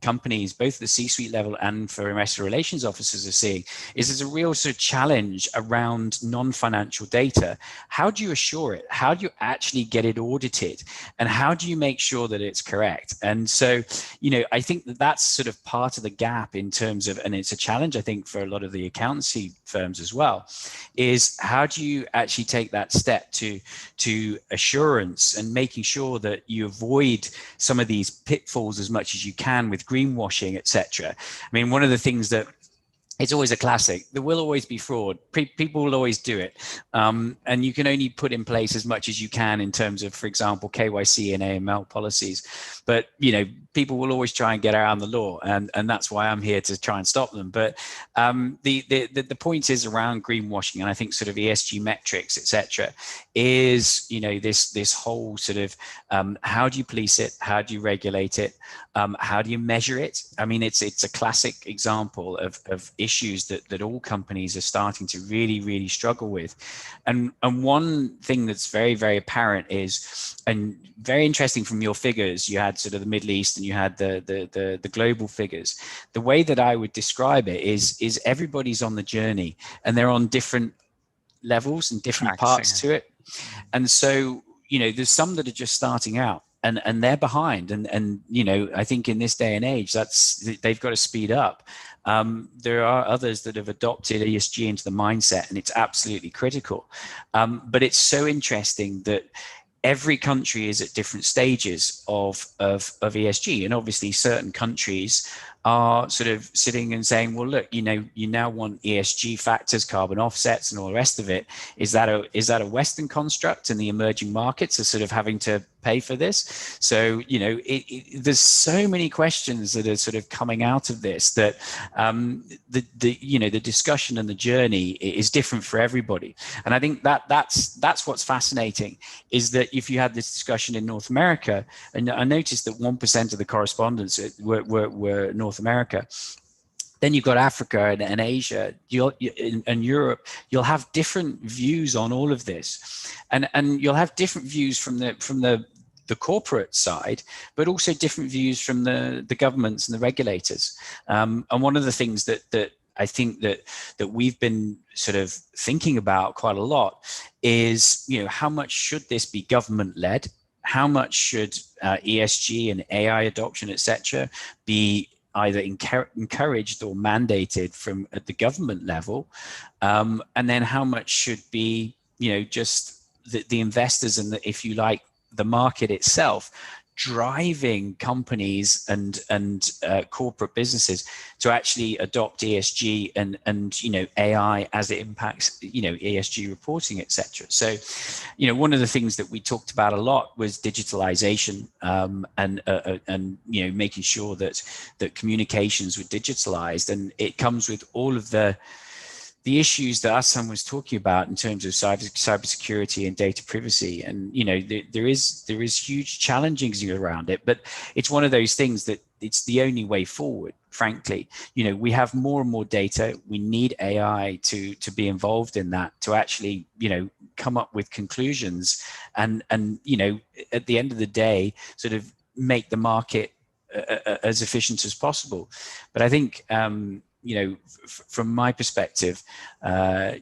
companies, both the C-suite level and for investor relations officers, are seeing is there's a real sort of challenge around non-financial data. How do you assure it? How do you actually get it audited? And how do you make sure that it's correct? And so, I think that that's sort of part of the gap in terms of, and it's a challenge, I think, for a lot of the accountancy firms as well, is how do you actually take that step to assurance and making sure that you avoid some of these pitfalls as much as you can with greenwashing, etc. I mean, one of the things that it's always a classic. There will always be fraud. People will always do it. And you can only put in place as much as you can in terms of, for example, KYC and AML policies. But, people will always try and get around the law. And that's why I'm here to try and stop them. But the point is around greenwashing, and I think sort of ESG metrics, etc., is, this whole sort of how do you police it? How do you regulate it? How do you measure it? I mean, it's a classic example of issues that all companies are starting to really, really struggle with. And one thing that's very, very apparent is, and very interesting from your figures, you had sort of the Middle East and you had the global figures. The way that I would describe it is everybody's on the journey and they're on different levels and different parts to it. And so, there's some that are just starting out. And they're behind, and I think in this day and age, they've got to speed up. There are others that have adopted ESG into the mindset, and it's absolutely critical. But it's so interesting that every country is at different stages of ESG, and obviously certain countries are sort of sitting and saying, well, look, you now want ESG factors, carbon offsets, and all the rest of it. Is that a Western construct, and the emerging markets are sort of having to pay for this? So, there's so many questions that are sort of coming out of this that the discussion and the journey is different for everybody. And I think that's what's fascinating, is that if you had this discussion in North America, and I noticed that 1% of the correspondents were North America. Then you've got Africa and Asia, and Europe. You'll have different views on all of this, and you'll have different views from the corporate side, but also different views from the governments and the regulators. And one of the things that I think that we've been sort of thinking about quite a lot is, how much should this be government led? How much should ESG and AI adoption, etc., be either encouraged or mandated from at the government level, and then how much should be, just the investors and if you like, the market itself driving companies and corporate businesses to actually adopt ESG and AI as it impacts ESG reporting, etc. So one of the things that we talked about a lot was digitalization, and making sure that communications were digitalized, and it comes with all of the issues that Hassan was talking about in terms of cybersecurity and data privacy. And there is huge challenges around it, but it's one of those things that it's the only way forward, frankly. We have more and more data. We need AI to be involved in that, to actually come up with conclusions and at the end of the day sort of make the market as efficient as possible. But I think from my perspective, there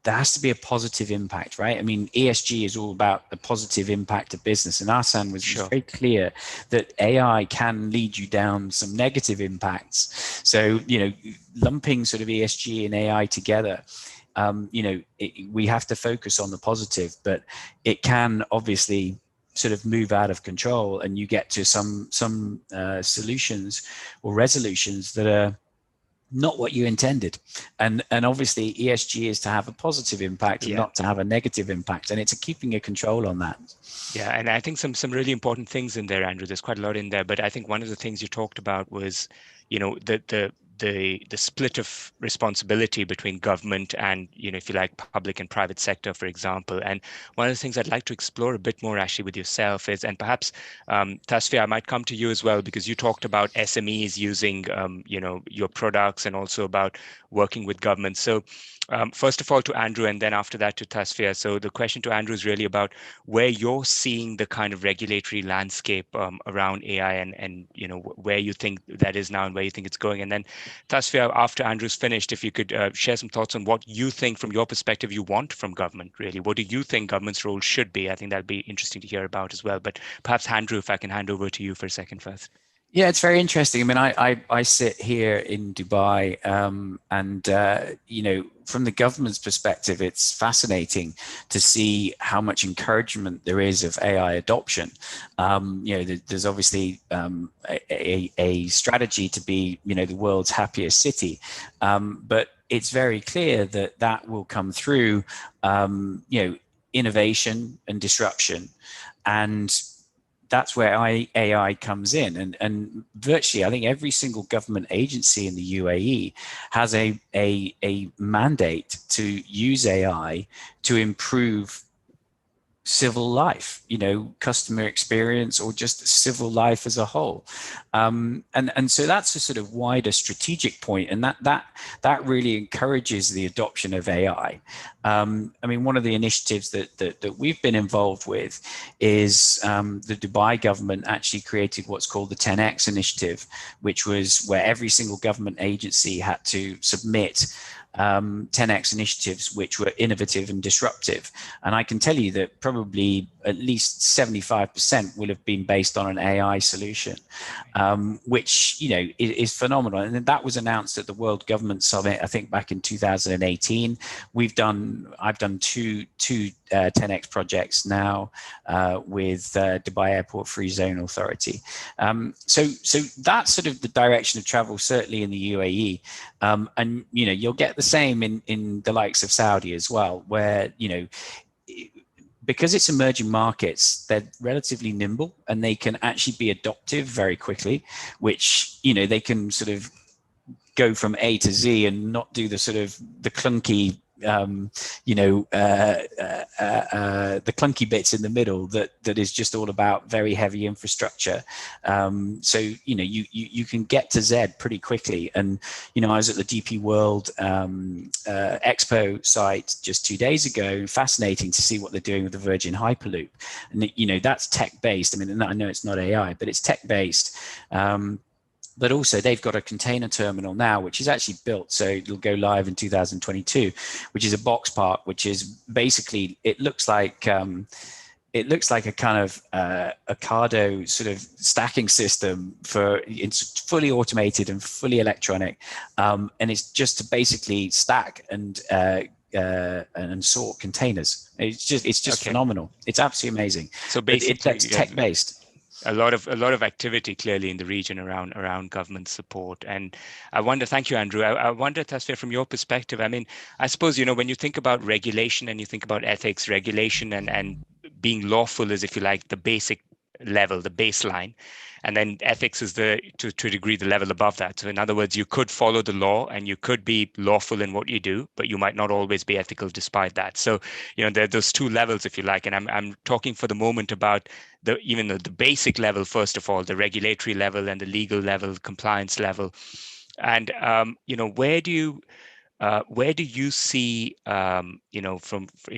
has to be a positive impact, right? I mean, ESG is all about the positive impact of business, and Hassan was very clear that AI can lead you down some negative impacts. So, lumping sort of ESG and AI together, we have to focus on the positive, but it can obviously sort of move out of control, and you get to some solutions or resolutions that are not what you intended. And obviously ESG is to have a positive impact and not to have a negative impact, and it's keeping a control on that. Yeah, and I think some really important things in there, Andrew. There's quite a lot in there, but I think one of the things you talked about was, the the split of responsibility between government and, if you like, public and private sector, for example. And one of the things I'd like to explore a bit more actually with yourself is, and perhaps Tasfia, I might come to you as well, because you talked about SMEs using, your products, and also about working with government. So first of all to Andrew, and then after that to Tasfia. So the question to Andrew is really about where you're seeing the kind of regulatory landscape around AI, and where you think that is now and where you think it's going. And then Tasfia, after Andrew's finished, if you could share some thoughts on what you think from your perspective you want from government, really. What do you think government's role should be? I think that'd be interesting to hear about as well. But perhaps Andrew, if I can hand over to you for a second first. Yeah, it's very interesting. I mean, I sit here in Dubai, and from the government's perspective, it's fascinating to see how much encouragement there is of AI adoption. There's obviously a strategy to be, the world's happiest city, but it's very clear that that will come through, innovation and disruption, and that's where AI comes in, and virtually, I think every single government agency in the UAE has a mandate to use AI to improve civil life, customer experience, or just civil life as a whole. And so that's a sort of wider strategic point, and that really encourages the adoption of AI. I mean, one of the initiatives that we've been involved with is the Dubai government actually created what's called the 10X initiative, which was where every single government agency had to submit 10X initiatives which were innovative and disruptive. And I can tell you that probably at least 75% will have been based on an AI solution, which, is phenomenal. And that was announced at the World Government Summit, I think back in 2018. I've done two 10X projects now with Dubai Airport Free Zone Authority. So that's sort of the direction of travel, certainly in the UAE. And, you'll get the same in the likes of Saudi as well, where, because it's emerging markets, they're relatively nimble and they can actually be adoptive very quickly, which, they can sort of go from A to Z and not do the sort of the clunky the clunky bits in the middle that is just all about very heavy infrastructure. So you can get to Z pretty quickly. And I was at the DP World Expo site just 2 days ago. Fascinating to see what they're doing with the Virgin Hyperloop, and that's tech based. I mean, I know it's not AI, but it's tech based. But also they've got a container terminal now, which is actually built. So it'll go live in 2022, which is a box park, which is basically, it looks like a kind of Ocado sort of stacking system it's fully automated and fully electronic. And it's just to basically stack and sort containers. It's just okay. Phenomenal. It's absolutely amazing. So basically, it's tech based. A lot of activity clearly in the region around government support. And I wonder, thank you, Andrew. I wonder, Tasfia, from your perspective, I mean, I suppose, when you think about regulation and you think about ethics, regulation and being lawful is, if you like, the basic level, the baseline. And then ethics is to a degree the level above that. So in other words, you could follow the law and you could be lawful in what you do, but you might not always be ethical despite that. So, there are those two levels, if you like. And I'm talking for the moment about the basic level, first of all, the regulatory level and the legal level, compliance level. And, where do you see, in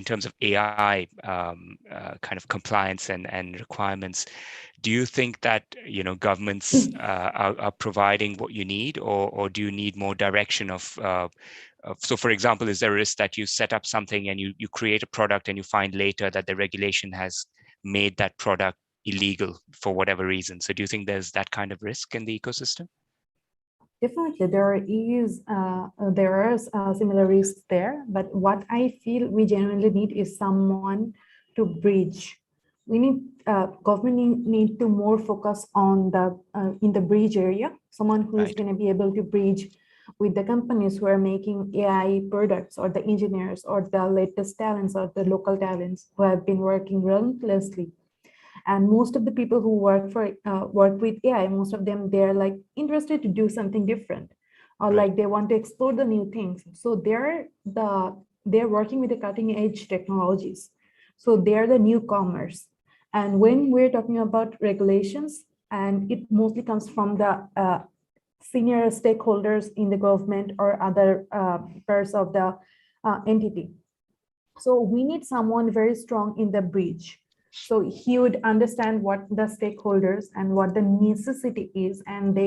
terms of AI kind of compliance and requirements? Do you think that governments are providing what you need, or do you need more direction of? So, for example, is there a risk that you set up something and you create a product and you find later that the regulation has made that product illegal for whatever reason? So, do you think there's that kind of risk in the ecosystem? Definitely, there are similar risks there. But what I feel we genuinely need is someone to bridge. We need government need to more focus on in the bridge area. Someone who is going to be able to bridge with the companies who are making AI products, or the engineers, or the latest talents, or the local talents who have been working relentlessly. And most of the people who work with AI, most of them, they're like interested to do something different. or like they want to explore the new things. So they're working with the cutting edge technologies. So they're the newcomers. And when we're talking about regulations, and it mostly comes from the senior stakeholders in the government or other parts of the entity. So we need someone very strong in the bridge. So he would understand what the stakeholders and what the necessity is, and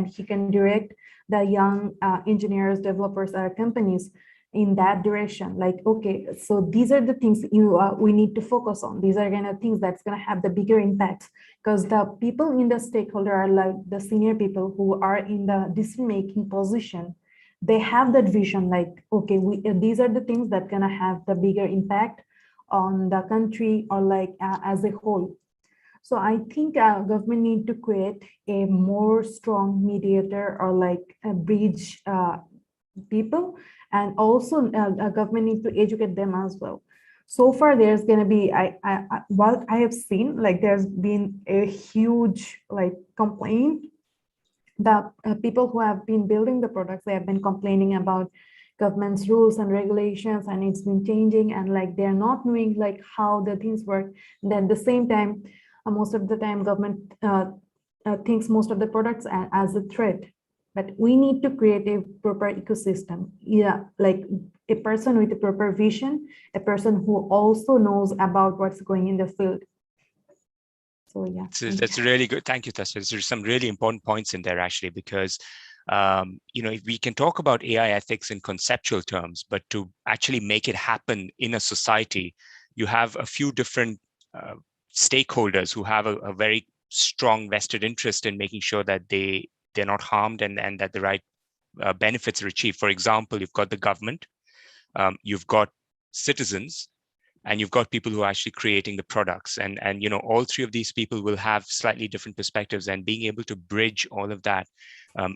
he can direct the young engineers, developers, or companies in that direction. Like, okay, so these are the things we need to focus on. These are kind of things that's going to have the bigger impact, because the people in the stakeholder are like the senior people who are in the decision-making position. They have that vision, like, okay, these are the things that gonna have the bigger impact on the country or like as a whole. So I think government need to create a more strong mediator or like a bridge people, and also government need to educate them as well. So far, there's gonna be what I have seen, like there's been a huge like complaint. The people who have been building the products, they have been complaining about government's rules and regulations, and it's been changing, and like they're not knowing like how the things work. And then at the same time, most of the time government thinks most of the products as a threat. But we need to create a proper ecosystem, like a person with a proper vision, a person who also knows about what's going in the field. So yeah, that's really good. Thank you, Tasya. There's some really important points in there actually, because we can talk about AI ethics in conceptual terms, but to actually make it happen in a society, you have a few different stakeholders who have a very strong vested interest in making sure that they're not harmed and that the right benefits are achieved. For example, you've got the government, you've got citizens, and you've got people who are actually creating the products, and all three of these people will have slightly different perspectives, and being able to bridge all of that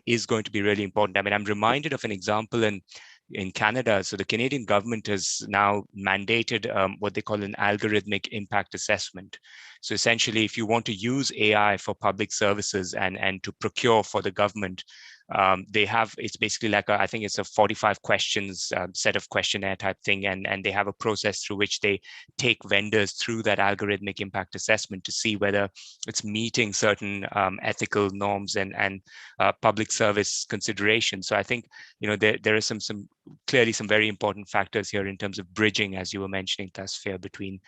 is going to be really important. I mean, I'm reminded of an example in Canada. So the Canadian government has now mandated what they call an algorithmic impact assessment. So essentially, if you want to use AI for public services and to procure for the government, they have, it's basically like I think it's a 45 questions set of questionnaire type thing, and they have a process through which they take vendors through that algorithmic impact assessment to see whether it's meeting certain ethical norms and public service considerations. So I think there are some clearly some very important factors here in terms of bridging, as you were mentioning, Tasfia, between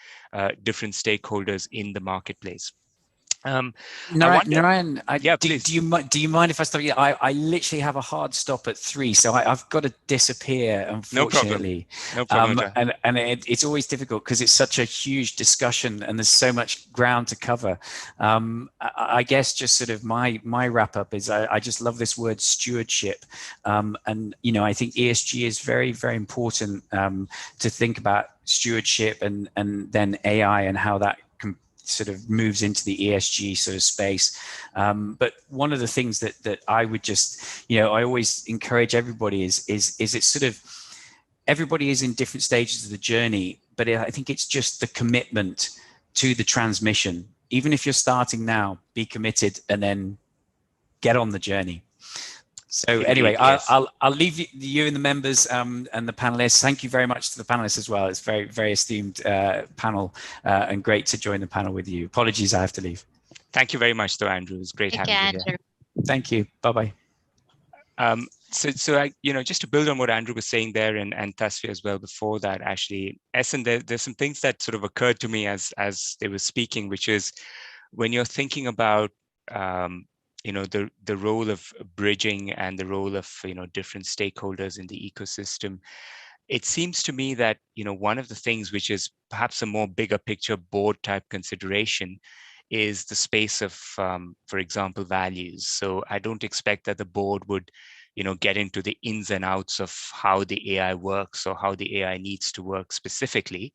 different stakeholders in the marketplace. Narayan, please. Do you mind if I stop you? I literally have a hard stop at 3, so I've got to disappear, unfortunately. No problem. And it's always difficult because it's such a huge discussion and there's so much ground to cover. I guess just sort of my wrap up is I just love this word stewardship, and I think ESG is very, very important to think about stewardship and then AI and how that sort of moves into the ESG sort of space. But one of the things that I would just, I always encourage everybody is it's sort of, everybody is in different stages of the journey, but I think it's just the commitment to the transmission. Even if you're starting now, be committed and then get on the journey. So anyway, yes. I'll leave you and the members and the panelists. Thank you very much to the panelists as well. It's very, very esteemed panel and great to join the panel with you. Apologies, I have to leave. Thank you very much, though, Andrew. It was great having you here. Thank you. Bye-bye. So I, just to build on what Andrew was saying there, and Tasfia as well before that, actually, Essen, there's some things that sort of occurred to me as they were speaking, which is when you're thinking about the role of bridging and the role of different stakeholders in the ecosystem. It seems to me that one of the things which is perhaps a more bigger picture board type consideration is the space of, for example, values. So I don't expect that the board would get into the ins and outs of how the AI works or how the AI needs to work specifically.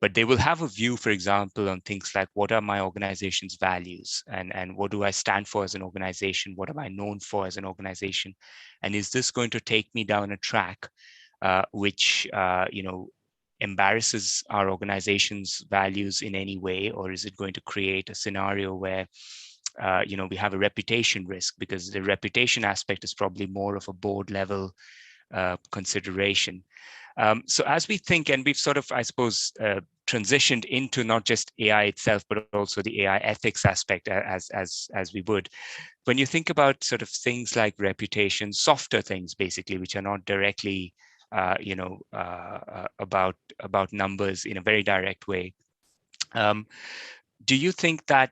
But they will have a view, for example, on things like what are my organization's values and what do I stand for as an organization? What am I known for as an organization? And is this going to take me down a track which, embarrasses our organization's values in any way? Or is it going to create a scenario where we have a reputation risk, because the reputation aspect is probably more of a board level consideration. So as we think, and we've sort of, I suppose, transitioned into not just AI itself, but also the AI ethics aspect as we would. When you think about sort of things like reputation, softer things basically, which are not directly, about numbers in a very direct way, do you think that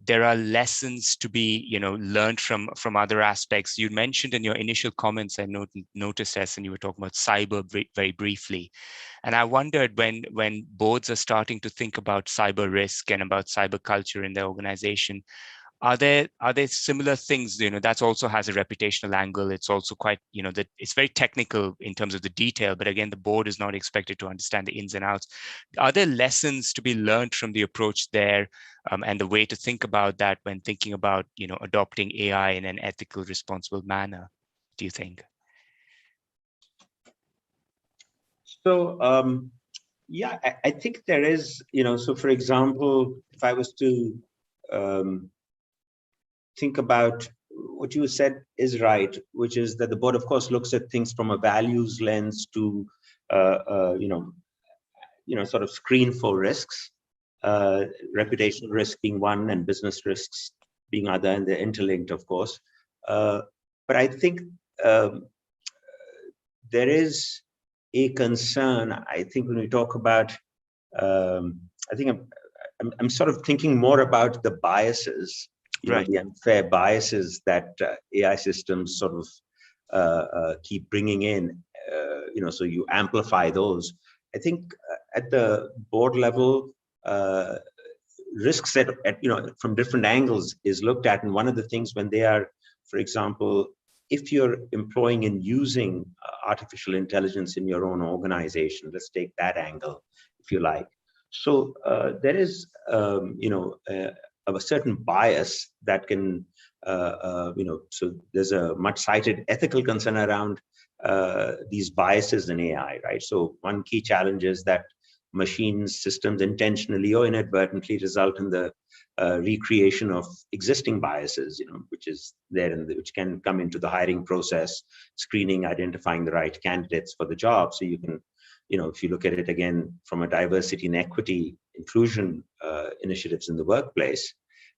there are lessons to be, learned from other aspects? You mentioned in your initial comments, I noticed, and you were talking about cyber very briefly, and I wondered when boards are starting to think about cyber risk and about cyber culture in their organization, are there similar things, that also has a reputational angle? It's also quite, that it's very technical in terms of the detail, but again, the board is not expected to understand the ins and outs. Are there lessons to be learned from the approach there, and the way to think about that when thinking about, adopting AI in an ethical, responsible manner, do you think? So, yeah, I think there is, so for example, if I was to think about what you said is right, which is that the board, of course, looks at things from a values lens to, sort of screen for risks, reputational risk being one and business risks being other, and they're interlinked, of course. But I think there is a concern. I think when we talk about, I think I'm sort of thinking more about the biases, the unfair biases that AI systems sort of keep bringing in, so you amplify those. I think at the board level, risks at from different angles is looked at. And one of the things when they are, for example, if you're employing and using artificial intelligence in your own organization, let's take that angle, if you like. So there is, a certain bias that can, so there's a much cited ethical concern around these biases in AI, right? So one key challenge is that machines, systems intentionally or inadvertently result in the recreation of existing biases, which is there and which can come into the hiring process, screening, identifying the right candidates for the job. So you can, if you look at it again from a diversity and equity inclusion initiatives in the workplace,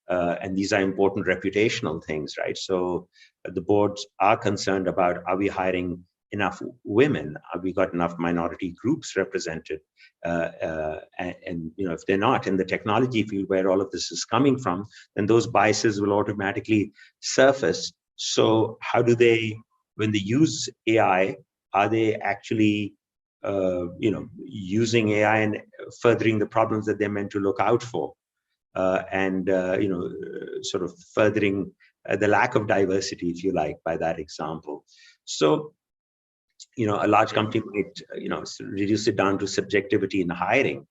and these are important reputational things, right? So the boards are concerned about, are we hiring enough women? Have we got enough minority groups represented? And if they're not in the technology field where all of this is coming from, then those biases will automatically surface. So how do they, when they use AI, are they actually using AI and furthering the problems that they're meant to look out for, and sort of furthering the lack of diversity, if you like, by that example? So a large company might reduce it down to subjectivity in hiring,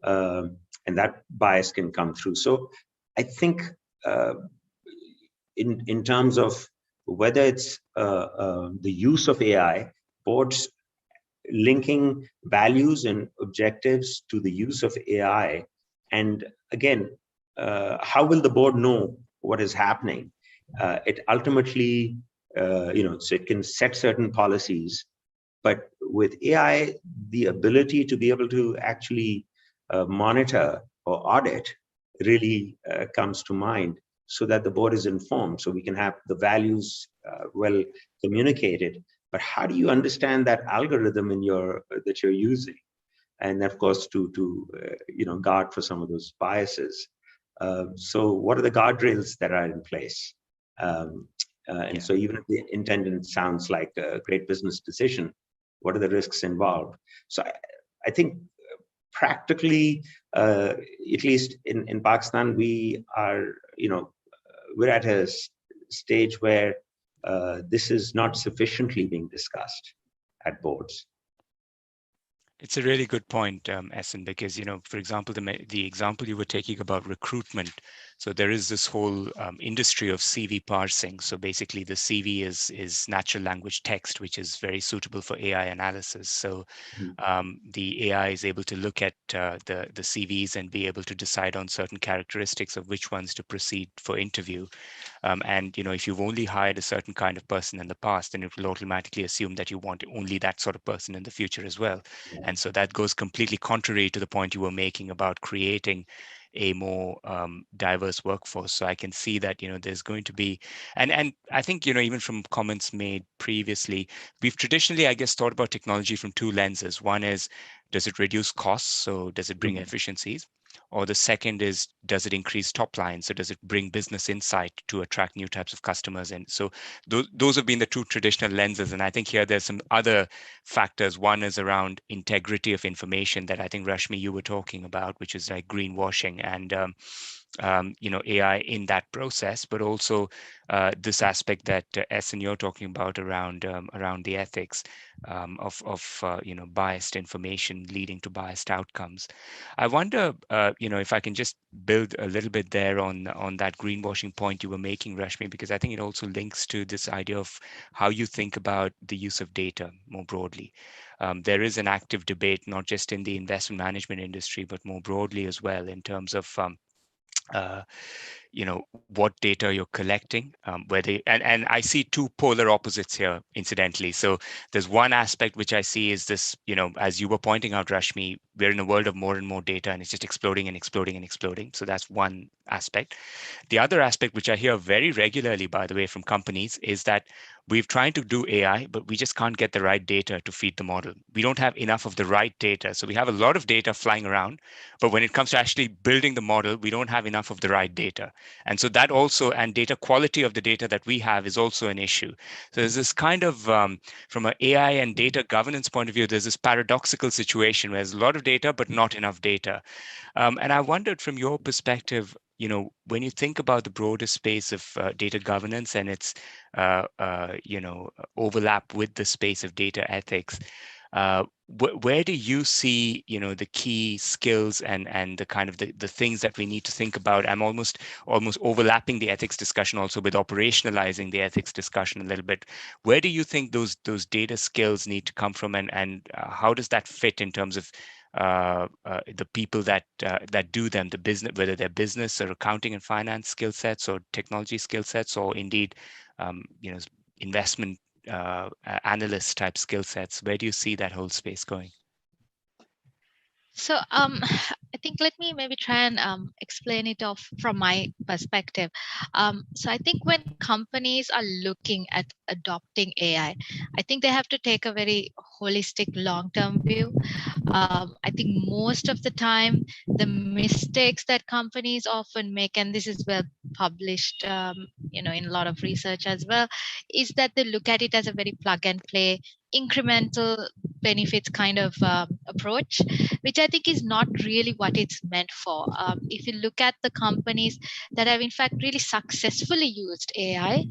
and that bias can come through. So I think in terms of whether it's the use of AI, boards linking values and objectives to the use of AI. And again, how will the board know what is happening? It ultimately, so it can set certain policies, but with AI, the ability to be able to actually monitor or audit really comes to mind, so that the board is informed, so we can have the values well communicated. But how do you understand that algorithm that you're using? And of course, to guard for some of those biases. So what are the guardrails that are in place? So even if the intended sounds like a great business decision, what are the risks involved? So I think practically, at least in Pakistan, we are, we're at a stage where this is not sufficiently being discussed at boards. It's a really good point, Essen, because, for example, the example you were taking about recruitment. So there is this whole industry of CV parsing. So basically the CV is natural language text, which is very suitable for AI analysis. So the AI is able to look at the CVs and be able to decide on certain characteristics of which ones to proceed for interview. And if you've only hired a certain kind of person in the past, then it will automatically assume that you want only that sort of person in the future as well. And so that goes completely contrary to the point you were making about creating a more diverse workforce. So I can see that there's going to be, and I think even from comments made previously, we've traditionally, I guess, thought about technology from two lenses. One is, does it reduce costs? So does it bring efficiencies? Or the second is, does it increase top line? So does it bring business insight to attract new types of customers? And so those have been the two traditional lenses. And I think here there's some other factors. One is around integrity of information that I think, Rashmi, you were talking about, which is like greenwashing and AI in that process, but also this aspect that and you're talking about around the ethics of biased information leading to biased outcomes. I wonder, if I can just build a little bit there on that greenwashing point you were making, Rashmi, because I think it also links to this idea of how you think about the use of data more broadly. There is an active debate, not just in the investment management industry, but more broadly as well, in terms of what data you're collecting, and I see two polar opposites here, incidentally. So there's one aspect which I see is this, as you were pointing out, Rashmi, we're in a world of more and more data, and it's just exploding and exploding and exploding. So that's one aspect. The other aspect, which I hear very regularly, by the way, from companies, is that we've tried to do AI, but we just can't get the right data to feed the model. We don't have enough of the right data. So we have a lot of data flying around, but when it comes to actually building the model, we don't have enough of the right data. And so that also, and data quality of the data that we have is also an issue. So there's this kind of, from an AI and data governance point of view, there's this paradoxical situation where there's a lot of data, but not enough data. And I wondered from your perspective, when you think about the broader space of data governance and its, overlap with the space of data ethics, where do you see, the key skills and the kind of the things that we need to think about? I'm almost overlapping the ethics discussion also with operationalizing the ethics discussion a little bit. Where do you think those data skills need to come from, and how does that fit in terms of the people that do them, the business, whether they're business or accounting and finance skill sets or technology skill sets, or indeed, investment analyst type skill sets? Where do you see that whole space going? So I think let me maybe try and explain it off from my perspective. So I think when companies are looking at adopting AI, I think they have to take a very holistic long-term view. I think most of the time, the mistakes that companies often make, and this is well published, in a lot of research as well, is that they look at it as a very plug and play, incremental benefits kind of approach, which I think is not really what it's meant for. If you look at the companies that have in fact really successfully used AI,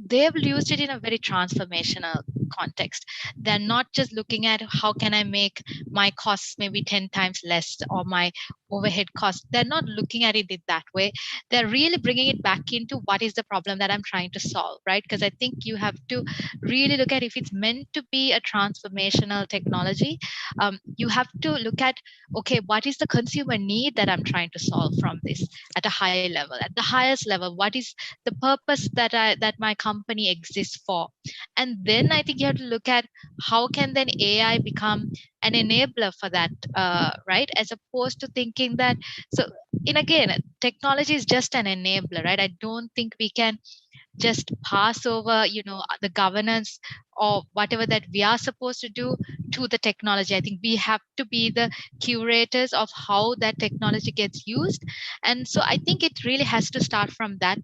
they have used it in a very transformational context. They're not just looking at how can I make my costs maybe 10 times less or my overhead costs. They're not looking at it that way. They're really bringing it back into what is the problem that I'm trying to solve, right? Because I think you have to really look at, if it's meant to be a transformational technology, you have to look at, okay, what is the consumer need that I'm trying to solve from this at a higher level, at the highest level? What is the purpose that my company exists for? And then I think you have to look at how can then AI become an enabler for that, right? As opposed to thinking that, so in again, technology is just an enabler, right? I don't think we can just pass over, the governance or whatever that we are supposed to do to the technology. I think we have to be the curators of how that technology gets used. And so I think it really has to start from that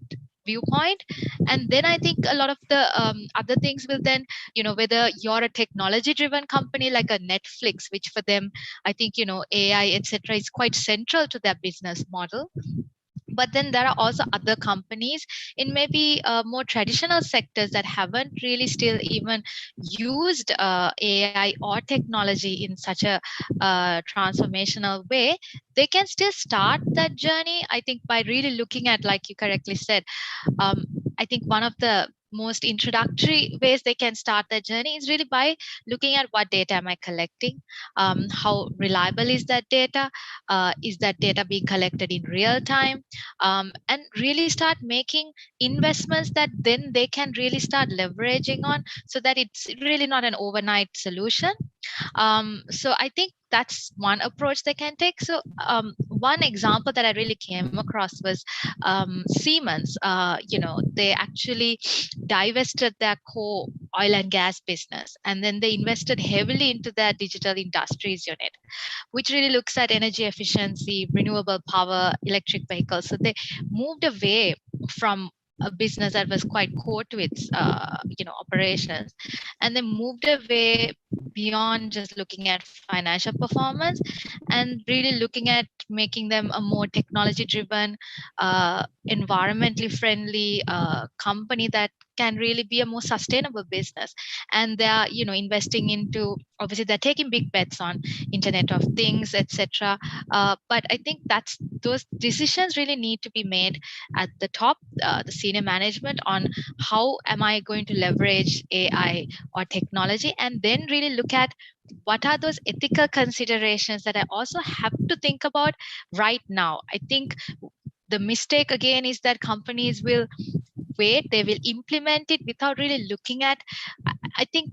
viewpoint. And then I think a lot of the other things will then, whether you're a technology driven company like a Netflix, which for them, I think, AI, etc., is quite central to their business model. But then there are also other companies in maybe more traditional sectors that haven't really still even used AI or technology in such a transformational way. They can still start that journey, I think, by really looking at, like you correctly said, um, I think one of the most introductory ways they can start their journey is really by looking at what data am I collecting, how reliable is that data, is that data being collected in real time, and really start making investments that then they can really start leveraging on, so that it's really not an overnight solution. So I think that's one approach they can take. So one example that I really came across was Siemens. They actually divested their core oil and gas business, and then they invested heavily into their digital industries unit, which really looks at energy efficiency, renewable power, electric vehicles. So they moved away from a business that was quite core to its operations, and they moved away beyond just looking at financial performance and really looking at making them a more technology driven, environmentally friendly company that can really be a more sustainable business. And they are investing into, obviously they're taking big bets on Internet of Things, etc. But I think those decisions really need to be made at the top, the senior management, on how am I going to leverage AI or technology, and then really look at what are those ethical considerations that I also have to think about right now. I think the mistake again is that companies will wait, they will implement it without really looking at, I think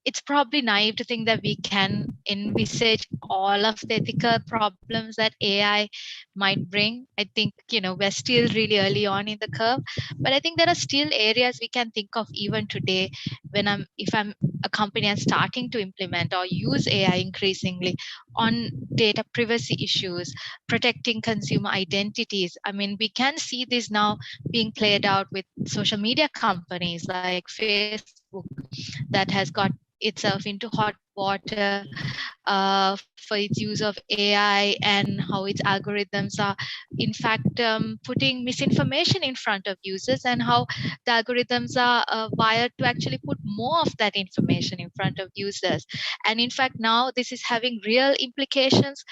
it's probably naive to think that we can envisage all of the ethical problems that AI might bring. I think, we're still really early on in the curve, but I think there are still areas we can think of even today if I'm a company and starting to implement or use AI increasingly on data privacy issues, protecting consumer identities. I mean, we can see this now being played out with social media companies like Facebook that has got itself into hot water for its use of AI, and how its algorithms are in fact putting misinformation in front of users, and how the algorithms are wired to actually put more of that information in front of users. And in fact now this is having real implications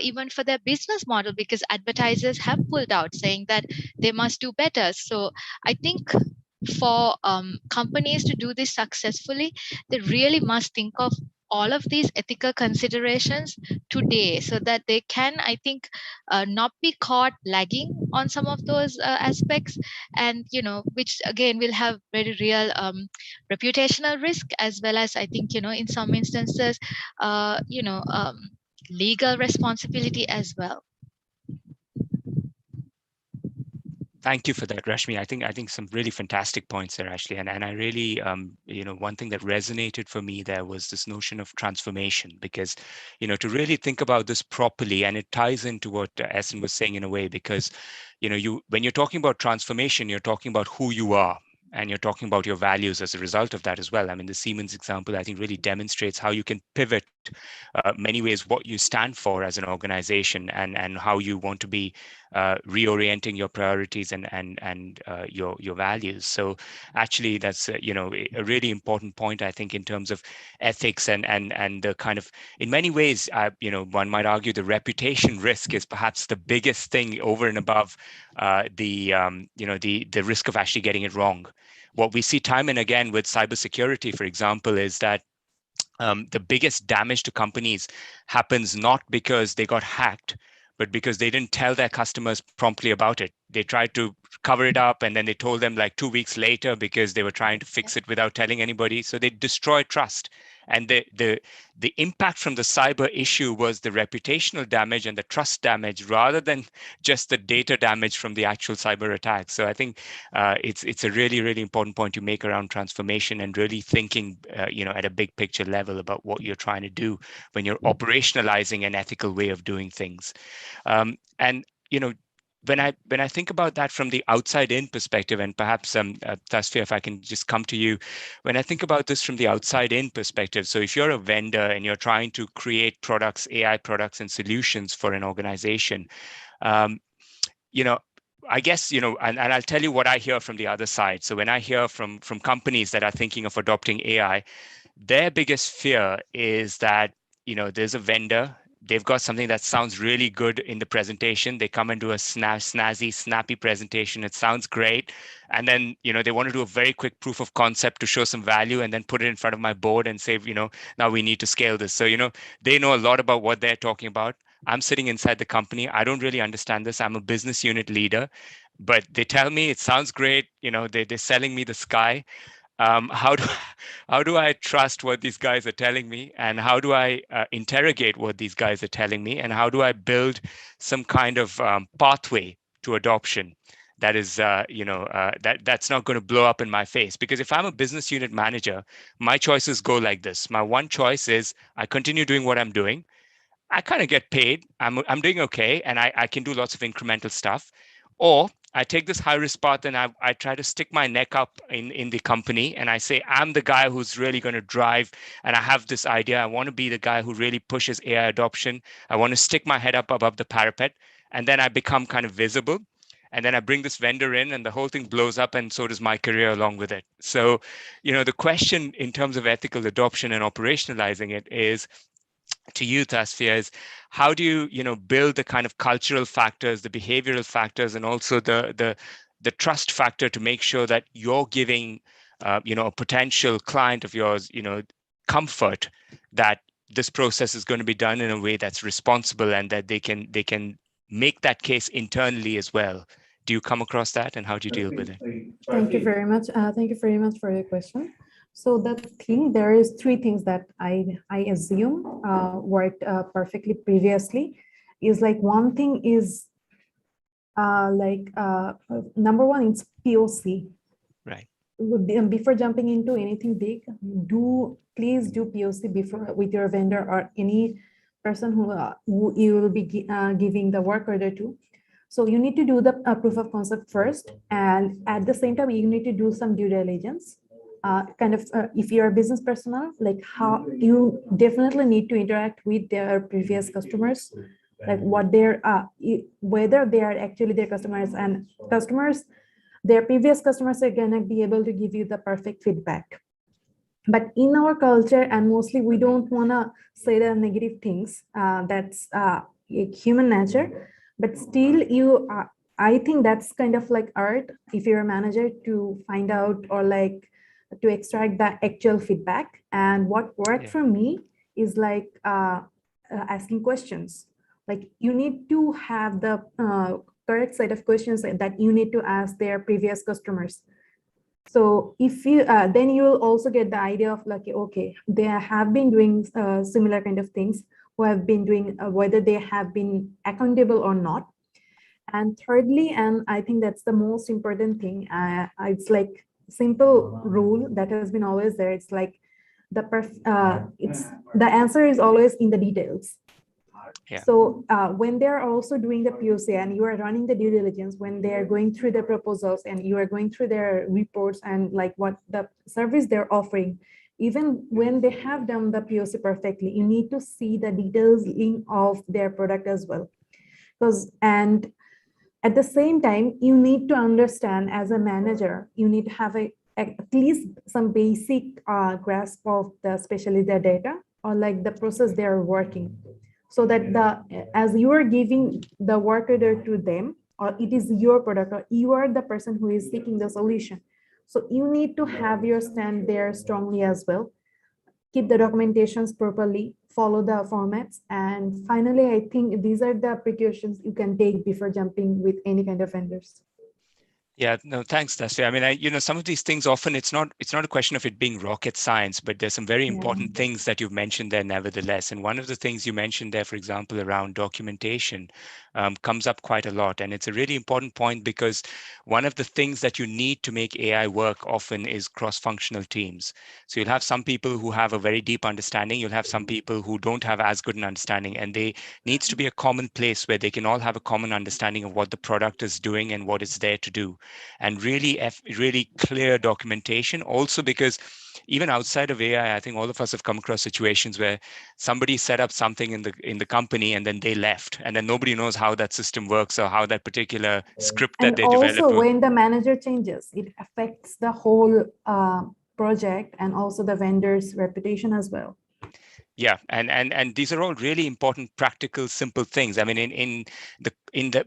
even for their business model, because advertisers have pulled out saying that they must do better. So I think for companies to do this successfully, they really must think of all of these ethical considerations today, so that they can, I think, not be caught lagging on some of those aspects, and which again will have very real reputational risk, as well as, I think, in some instances legal responsibility as well. Thank you for that, Rashmi. I think some really fantastic points there, Ashley. And I really, one thing that resonated for me there was this notion of transformation, because, to really think about this properly, and it ties into what Essen was saying in a way, because, when you're talking about transformation, you're talking about who you are, and you're talking about your values as a result of that as well. I mean, the Siemens example, I think, really demonstrates how you can pivot many ways what you stand for as an organization, and how you want to be reorienting your priorities and your values. So actually, that's a really important point, I think, in terms of ethics and the kind of, in many ways, one might argue the reputation risk is perhaps the biggest thing over and above the risk of actually getting it wrong. What we see time and again with cybersecurity, for example, is that the biggest damage to companies happens not because they got hacked, but because they didn't tell their customers promptly about it. They tried to cover it up, and then they told them like 2 weeks later because they were trying to fix it without telling anybody. So they destroyed trust. And the impact from the cyber issue was the reputational damage and the trust damage, rather than just the data damage from the actual cyber attack. So I think it's a really, really important point you make around transformation, and really thinking at a big picture level about what you're trying to do when you're operationalizing an ethical way of doing things. When I think about that from the outside in perspective, and perhaps Tasfia, if I can just come to you, when I think about this from the outside in perspective, so if you're a vendor and you're trying to create products, AI products and solutions for an organization, I guess, and I'll tell you what I hear from the other side. So when I hear from companies that are thinking of adopting AI, their biggest fear is that, there's a vendor, they've got something that sounds really good in the presentation. They come and do a snazzy, snappy presentation. It sounds great. And then, they want to do a very quick proof of concept to show some value and then put it in front of my board and say, now we need to scale this. So, they know a lot about what they're talking about. I'm sitting inside the company. I don't really understand this. I'm a business unit leader, but they tell me it sounds great. They're selling me the sky. How do I trust what these guys are telling me, and how do I interrogate what these guys are telling me, and how do I build some kind of pathway to adoption that is that's not going to blow up in my face? Because if I'm a business unit manager, my choices go like this. My one choice is I continue doing what I'm doing. I kind of get paid. I'm doing okay, and I can do lots of incremental stuff. Or I take this high risk path and I try to stick my neck up in the company, and I say, I'm the guy who's really going to drive, and I have this idea. I want to be the guy who really pushes AI adoption. I want to stick my head up above the parapet, and then I become kind of visible. And then I bring this vendor in and the whole thing blows up, and so does my career along with it. So, the question in terms of ethical adoption and operationalizing it is, to you, Tasfia, is how do you, build the kind of cultural factors, the behavioral factors, and also the trust factor to make sure that you're giving, a potential client of yours, comfort that this process is going to be done in a way that's responsible and that they can make that case internally as well. Do you come across that, and how do you deal with it? Thank you very much. Thank you very much for your question. So there is three things that I assume worked perfectly previously. Is like one thing is number one, it's POC. Right. Before jumping into anything big, please do POC before with your vendor or any person who you will be giving the work order to. So you need to do the proof of concept first, and at the same time you need to do some due diligence. If you're a business personnel, like how you definitely need to interact with their previous customers, like what they're whether they are actually their customers, and their previous customers are gonna be able to give you the perfect feedback. But in our culture, and mostly we don't wanna say the negative things. That's human nature, but still I think that's kind of like art if you're a manager to find out or like to extract the actual feedback. And what worked for me is like asking questions. Like you need to have the correct set of questions that you need to ask their previous customers. So if you then you will also get the idea of like, okay, they have been doing similar kind of things, who have been doing whether they have been accountable or not. And thirdly, and I think that's the most important thing, it's like simple rule that has been always there. It's like the answer is always in the details. Yeah. So when they're also doing the POC and you are running the due diligence, when they're going through the proposals and you are going through their reports and like what the service they're offering, even when they have done the POC perfectly, you need to see the details of their product as well. And at the same time, you need to understand as a manager, you need to have at least some basic grasp of especially the data or like the process they are working. So that as you are giving the work order to them, or it is your product, or you are the person who is seeking the solution. So you need to have your stand there strongly as well. Keep the documentations properly, follow the formats. And finally, I think these are the precautions you can take before jumping with any kind of vendors. Yeah, no, thanks, Tasfia. I mean, some of these things often it's not a question of it being rocket science, but there's some very important things that you've mentioned there nevertheless. And one of the things you mentioned there, for example, around documentation comes up quite a lot. And it's a really important point because one of the things that you need to make AI work often is cross-functional teams. So you'll have some people who have a very deep understanding. You'll have some people who don't have as good an understanding. And there needs to be a common place where they can all have a common understanding of what the product is doing and what it's there to do. And really clear documentation also, because even outside of AI, I think all of us have come across situations where somebody set up something in the company and then they left, and then nobody knows how that system works or how that particular script that they developed. And also, when the manager changes, it affects the whole project and also the vendor's reputation as well. Yeah, and these are all really important, practical, simple things. I mean,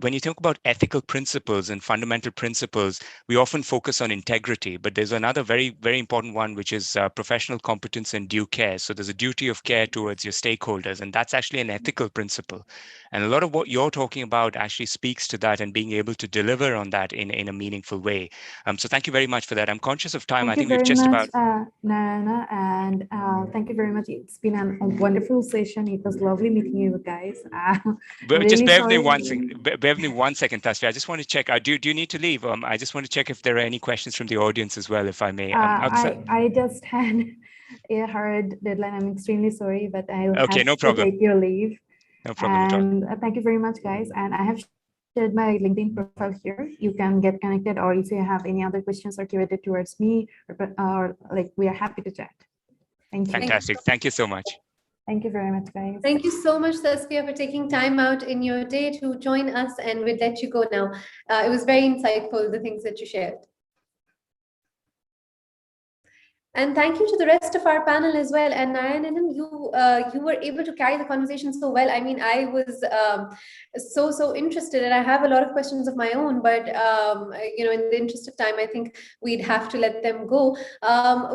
when you talk about ethical principles and fundamental principles, we often focus on integrity, but there's another very, very important one, which is professional competence and due care. So there's a duty of care towards your stakeholders, and that's actually an ethical principle. And a lot of what you're talking about actually speaks to that and being able to deliver on that in a meaningful way. So thank you very much for that. I'm conscious of time. I think we've just about Narayana, and thank you very much. It's been a wonderful session. It was lovely meeting you guys. Just bear with me one second. Bear with me 1 second, Tasvi. I just want to check. Do you need to leave? I just want to check if there are any questions from the audience as well, if I may. I just had a hard deadline. I'm extremely sorry, but I'll have no to problem. take your leave. No problem at all. And thank you very much, guys. And I have shared my LinkedIn profile here. You can get connected, or if you have any other questions or curated towards me, or like, we are happy to chat. Thank you. Fantastic. Thank you so much. Thank you very much, guys. Thank you so much, Tasfiya, for taking time out in your day to join us, and we'll let you go now. It was very insightful, the things that you shared. And thank you to the rest of our panel as well. And Narayanan, you were able to carry the conversation so well. I mean, I was so interested, and I have a lot of questions of my own, but you know, in the interest of time, I think we'd have to let them go.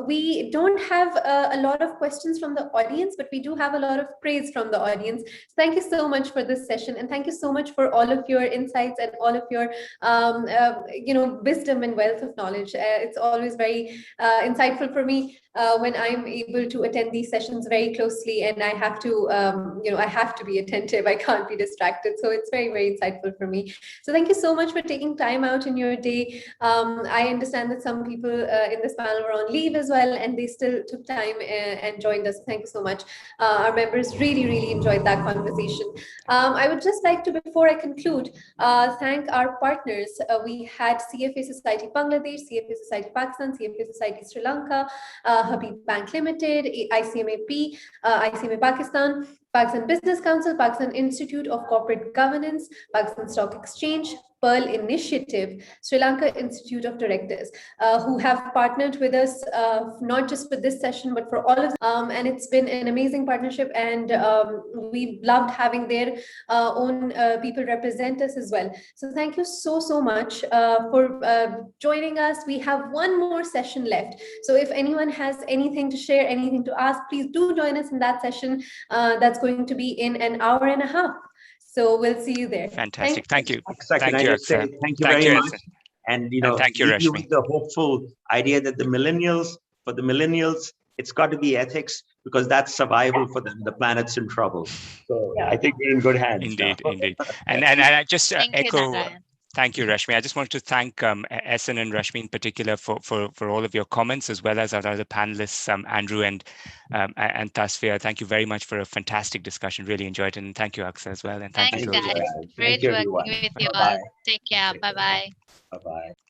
We don't have a lot of questions from the audience, but we do have a lot of praise from the audience. So thank you so much for this session, and thank you so much for all of your insights and all of your you know, wisdom and wealth of knowledge. It's always very insightful for me when I'm able to attend these sessions very closely, and I have to, you know, I have to be attentive. I can't be distracted. So it's very, very insightful for me. So thank you so much for taking time out in your day. I understand that some people in this panel were on leave as well, and they still took time and joined us. Thank you so much. Our members really enjoyed that conversation. I would just like to, before I conclude, thank our partners. We had CFA Society Bangladesh, CFA Society Pakistan, CFA Society Sri Lanka, Habib Bank Limited, ICMAP, ICMA Pakistan, Pakistan Business Council, Pakistan Institute of Corporate Governance, Pakistan Stock Exchange, Pearl Initiative, Sri Lanka Institute of Directors, who have partnered with us, not just for this session, but for all of them. And it's been an amazing partnership, and we loved having their own people represent us as well. So thank you so much for joining us. We have one more session left. So if anyone has anything to share, anything to ask, please do join us in that session. That's going to be in an hour and a half. So we'll see you there. Fantastic. Thank you. Thank you, very much. And you know, and thank you, leave you Rashmi. with the hopeful idea that for the millennials, it's got to be ethics, because that's survival for them. The planet's in trouble. So yeah. I think we're in good hands. Indeed. And I just echo. Thank you, Rashmi. I just want to thank Essen and Rashmi in particular for all of your comments, as well as our other panelists, Andrew and Tasfiya. Thank you very much for a fantastic discussion. Really enjoyed it. And thank you, Aksa, as well. And thanks, guys. Great working with you all. Take care. Bye-bye. Bye-bye.